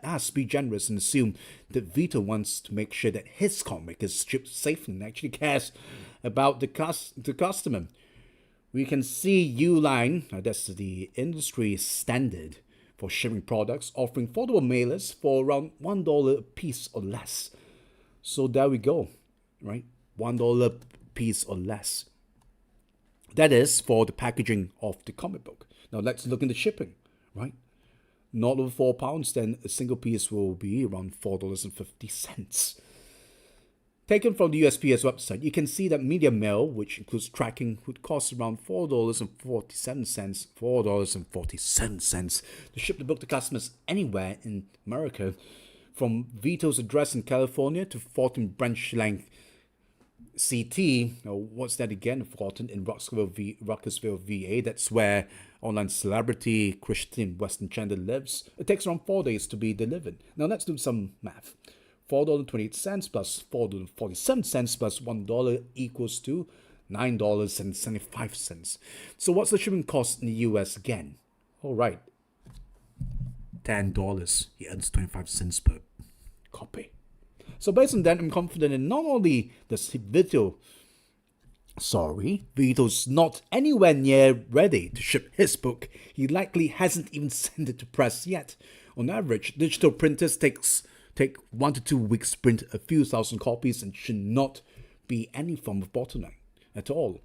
us be generous and assume that Vito wants to make sure that his comic is shipped safely and actually cares about the customer. We can see Uline, that's the industry standard for shipping products, offering foldable mailers for around $1 a piece or less. So there we go, right? $1 a piece or less. That is for the packaging of the comic book. Now let's look into shipping, right? Not over £4, then a single piece will be around $4.50. Taken from the USPS website, you can see that media mail, which includes tracking, would cost around $4.47 to ship the book to customers anywhere in America, from Vito's address in California to 14 branch length CT, or what's that again, 14 in Ruckersville, VA. That's where online celebrity Christian Weston Chandler lives. It takes around 4 days to be delivered. Now let's do some math. $4.28 plus $4.47 plus $1 equals to $9.75. So what's the shipping cost in the US again? All right, $10. He earns 25 cents per copy. So based on that, I'm confident in not only does Vito's not anywhere near ready to ship his book, he likely hasn't even sent it to press yet. On average, digital printers take 1 to 2 weeks to print a few thousand copies and should not be any form of bottleneck at all.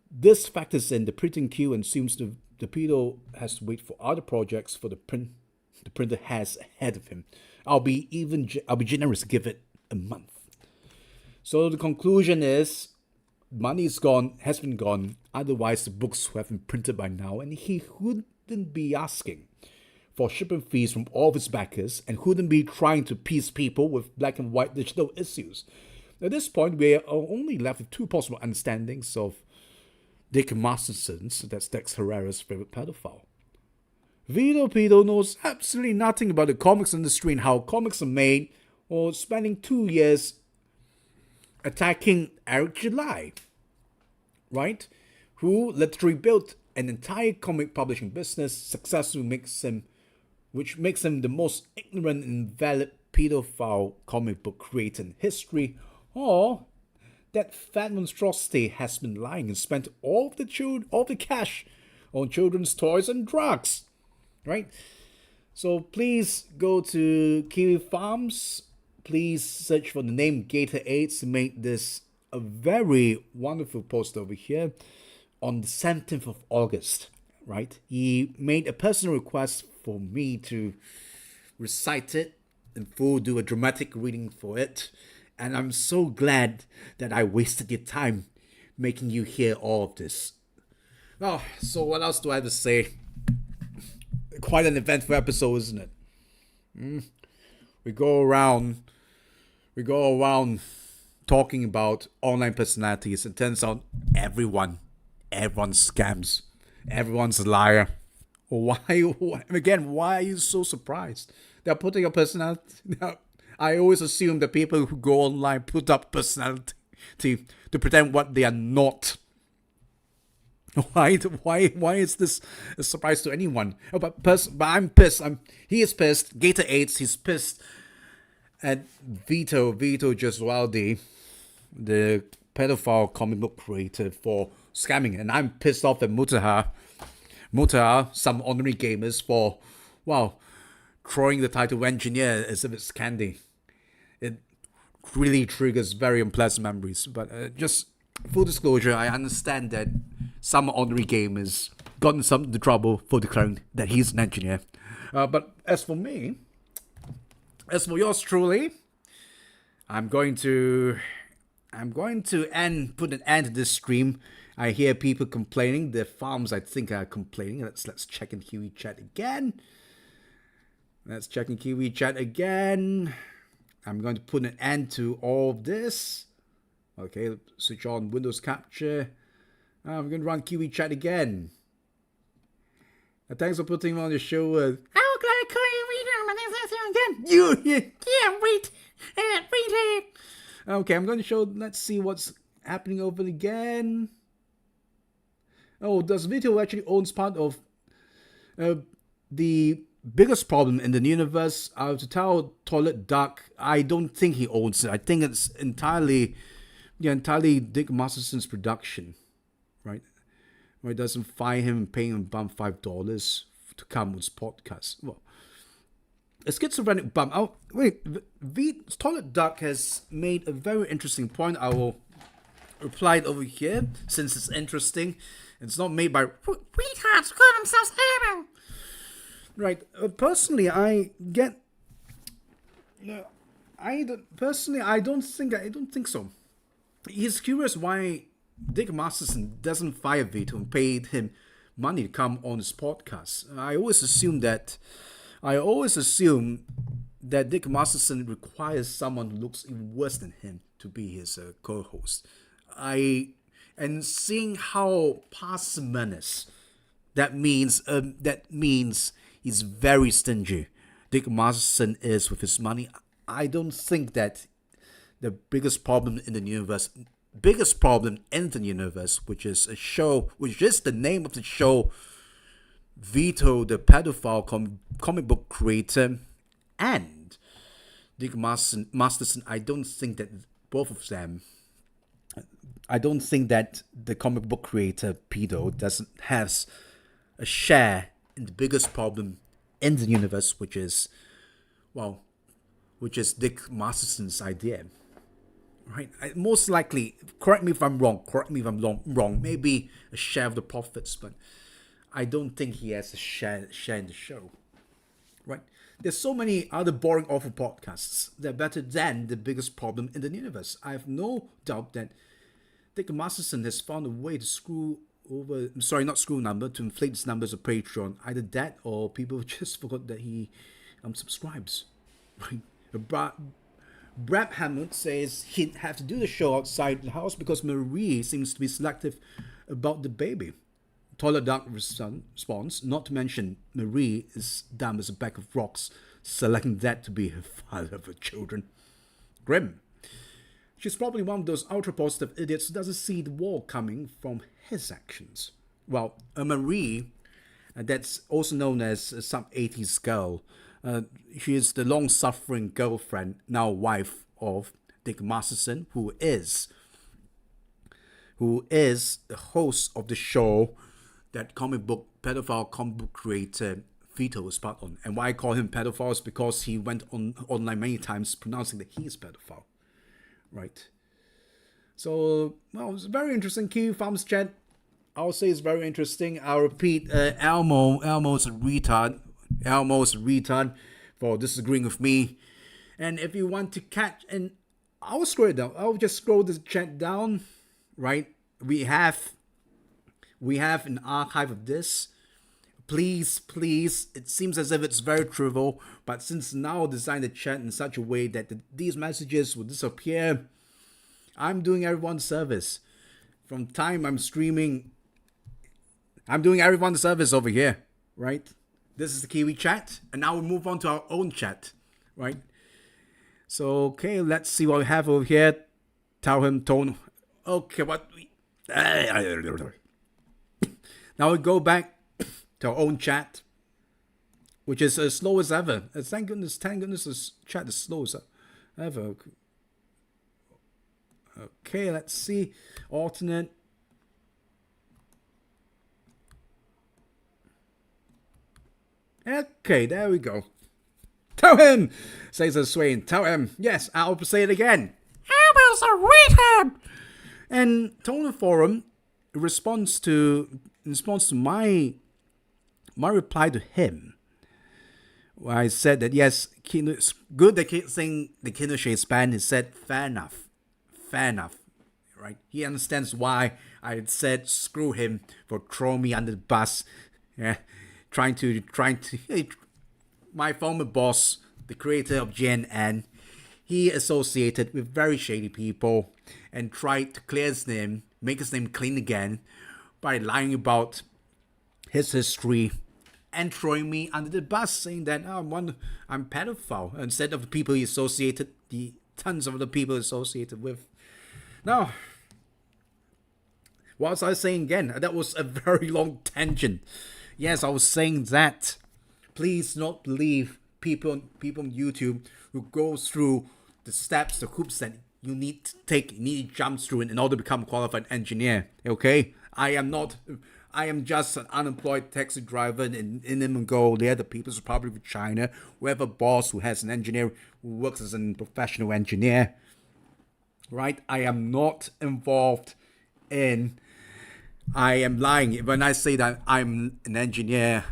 This factors in the printing queue and assumes the Vito has to wait for other projects for the printer has ahead of him. I'll be generous to give it a month. So the conclusion is, money is gone, has been gone. Otherwise, the books would have been printed by now, and he wouldn't be asking for shipping fees from all of his backers and wouldn't be trying to appease people with black and white digital issues. At this point, we are only left with two possible understandings of Dick Masterson's, that's Dex Herrera's favorite pedophile. Vito knows absolutely nothing about the comics industry and how comics are made, or spending 2 years attacking Eric July, right? Who literally built an entire comic publishing business, successfully which makes him the most ignorant and invalid pedophile comic book creator in history, or that fat monstrosity has been lying and spent all the cash on children's toys and drugs, right? So please go to Kiwi Farms. Please search for the name Gator AIDS to make this a very wonderful post over here on the 17th of August, right? He made a personal request for me to recite it in full, do a dramatic reading for it. And I'm so glad that I wasted your time making you hear all of this. Oh, so what else do I have to say? Quite an eventful episode, isn't it? We go around talking about online personalities. It turns out everyone scams. Everyone's a liar. Why are you so surprised? They're putting a personality. I always assume that people who go online put up personality to pretend what they are not. Why is this a surprise to anyone? Oh, but I'm pissed. He is pissed. Gator AIDS, he's pissed at Vito Gesualdi, the pedophile comic book creator, for scamming, and I'm pissed off at Mutahar, some ordinary gamers, for throwing the title engineer as if it's candy. It really triggers very unpleasant memories. But just full disclosure, I understand that some ordinary gamers got in some trouble for declaring that he's an engineer. But as for me, as for yours truly, I'm going to put an end to this stream. I hear people complaining. The farms, I think, are complaining. Let's check in Kiwi chat again. I'm going to put an end to all of this. Okay, switch on Windows Capture. I'm going to run Kiwi chat again. Thanks for putting me on the show. I would like to call you Vito. My name's again. Wait. Okay, I'm going to show. Let's see what's happening over again. Oh, does Vito actually owns part of the biggest problem in the universe? To tell Toilet Duck, I don't think he owns it. I think it's entirely Dick Masterson's production, right? Where he doesn't fire him and pay him bum $5 to come on his podcast. Well, a schizophrenic bum. Oh, wait, Toilet Duck has made a very interesting point. I will reply it over here since it's interesting. It's not made by retards who call themselves able. Right. Personally, I don't think so. He's curious why Dick Masterson doesn't fire Vito and paid him money to come on his podcast. I always assume that Dick Masterson requires someone who looks even worse than him to be his co-host. And seeing how parsimonious that means he's very stingy Dick Masterson is with his money. I don't think that the biggest problem in the universe, which is the name of the show, Vito, the pedophile comic book creator, and Dick Masterson, I don't think that both of them, I don't think that the comic book creator, pedo, has a share in the biggest problem in the universe, which is Dick Masterson's idea. Right? Most likely, correct me if I'm wrong, maybe a share of the profits, but I don't think he has a share in the show. Right? There's so many other boring, awful podcasts that are better than the biggest problem in the universe. I have no doubt that Dick Masterson has found a way to to inflate his numbers of Patreon. Either that or people just forgot that he subscribes. Right? Brad Hammond says he'd have to do the show outside the house because Marie seems to be selective about the baby. Toilet Duck responds, not to mention Marie is dumb as a bag of rocks, selecting that to be her father of her children. Grim. She's probably one of those ultra-positive idiots who doesn't see the war coming from his actions. Well, Marie, that's also known as some 80s girl. She is the long-suffering girlfriend, now wife of Dick Masterson, who is the host of the show that pedophile comic book creator Vito is part on. And why I call him pedophile is because he went online many times pronouncing that he is pedophile. Right. So, well, it's a very interesting Q Farms chat. I'll say it's very interesting. I'll repeat, Elmo's a retard. Elmo's a retard for disagreeing with me. And if you want to catch, and I'll scroll it down. I'll just scroll this chat down. Right. We have an archive of this. Please, it seems as if it's very trivial, but since now designed the chat in such a way that these messages will disappear, I'm doing everyone service. From time I'm streaming, I'm doing everyone service over here, right? This is the Kiwi chat, and now we move on to our own chat, right? So, okay, let's see what we have over here. Tell him, tone. Okay, what? Now we go back to our own chat, which is as slow as ever. Thank goodness, this chat is slow as ever. Okay, let's see. Alternate. Okay, there we go. Tell him, says a Swain. Tell him. Yes, I'll say it again. Elmo's a retard. And Tone Forum responds to my reply to him, where I said that yes, it's good that saying the Kino Shades ban. He said fair enough, right? He understands why I had said screw him for throwing me under the bus. Yeah, trying to my former boss, the creator of GNN, he associated with very shady people and tried to clear his name, make his name clean again by lying about his history and throwing me under the bus, saying that I'm pedophile instead of the people he associated, the tons of the people associated with. Now, what was I saying again? That was a very long tangent. Yes, I was saying that. Please not believe people on YouTube who go through the steps, the hoops that you need to take, you need to jump through in order to become a qualified engineer. Okay? I am just an unemployed taxi driver in Mongolia, the People's Republic of China, who have a boss who has an engineer who works as a professional engineer. Right? I am not involved in... I am lying. When I say that I'm an engineer,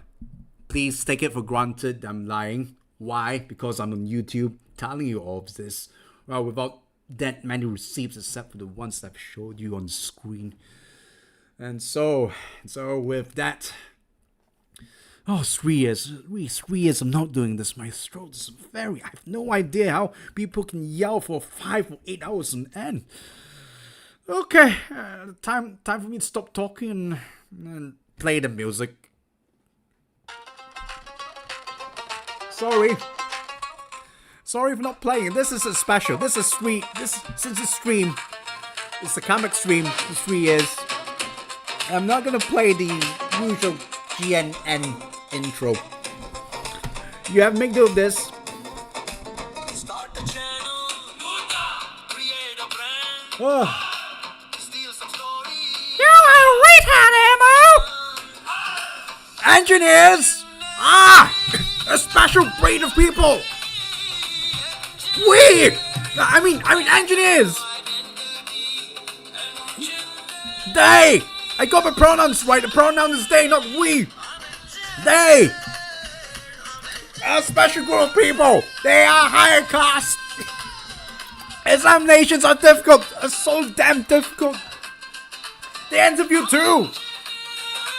please take it for granted I'm lying. Why? Because I'm on YouTube telling you all of this. Well, without that many receipts except for the ones that I've showed you on the screen. And so with that, 3 years, 3 years I'm not doing this. My throat is I have no idea how people can yell for 5 or 8 hours on end. Okay, time for me to stop talking and play the music. Sorry for not playing. This is a special. This is sweet. Since the stream, it's a comic stream for 3 years. I'm not gonna play the usual GNN intro. You have to make do of this. Start the channel, create a brand, steal some stories. You are retard, Ammo! Engineers! A special breed of people! I mean engineers! They! I got my pronouns right. The pronoun is they, not we. They. A special group of people. They are higher class. Examinations are difficult. Are so damn difficult. The interview too.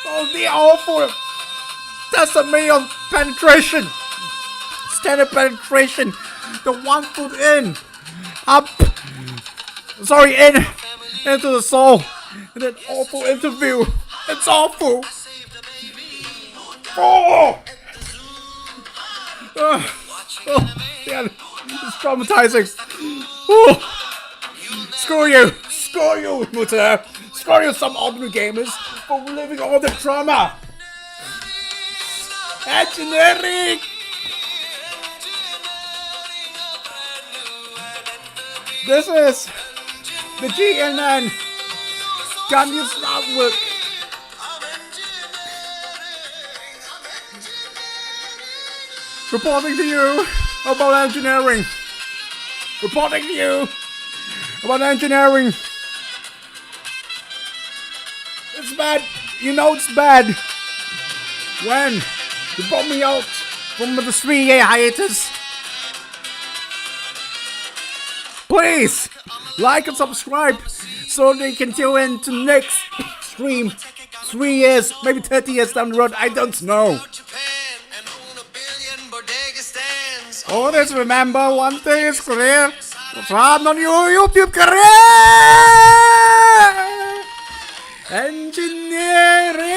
Oh, they're awful. That's a million penetration. Standard penetration. The 1 foot in. Up. Sorry, in. Into the soul. In an awful interview. It's awful. Oh! Yeah, it's traumatizing. Oh. Screw you, Mutahar. Screw you, some ordinary gamers, for reliving all the trauma. Engineering. This is the GNN Gun News Network. Reporting to you about engineering. Reporting to you about engineering. It's bad. You know it's bad. When you brought me out from the 3-year hiatus. Please like and subscribe so they can tune in to next stream 3 years, maybe 30 years down the road. I don't know. Always remember one thing is clear. From on your YouTube career. Engineering.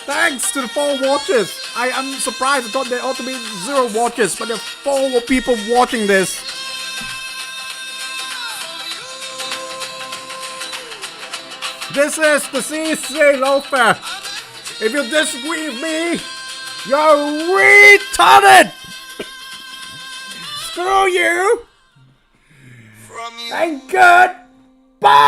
Thanks to the 4 watchers. I am surprised. I thought there ought to be 0 watchers, but there are 4 people watching this. This is the CECA Loafer. If you disagree with me, you're retarded. Screw you. And goodbye.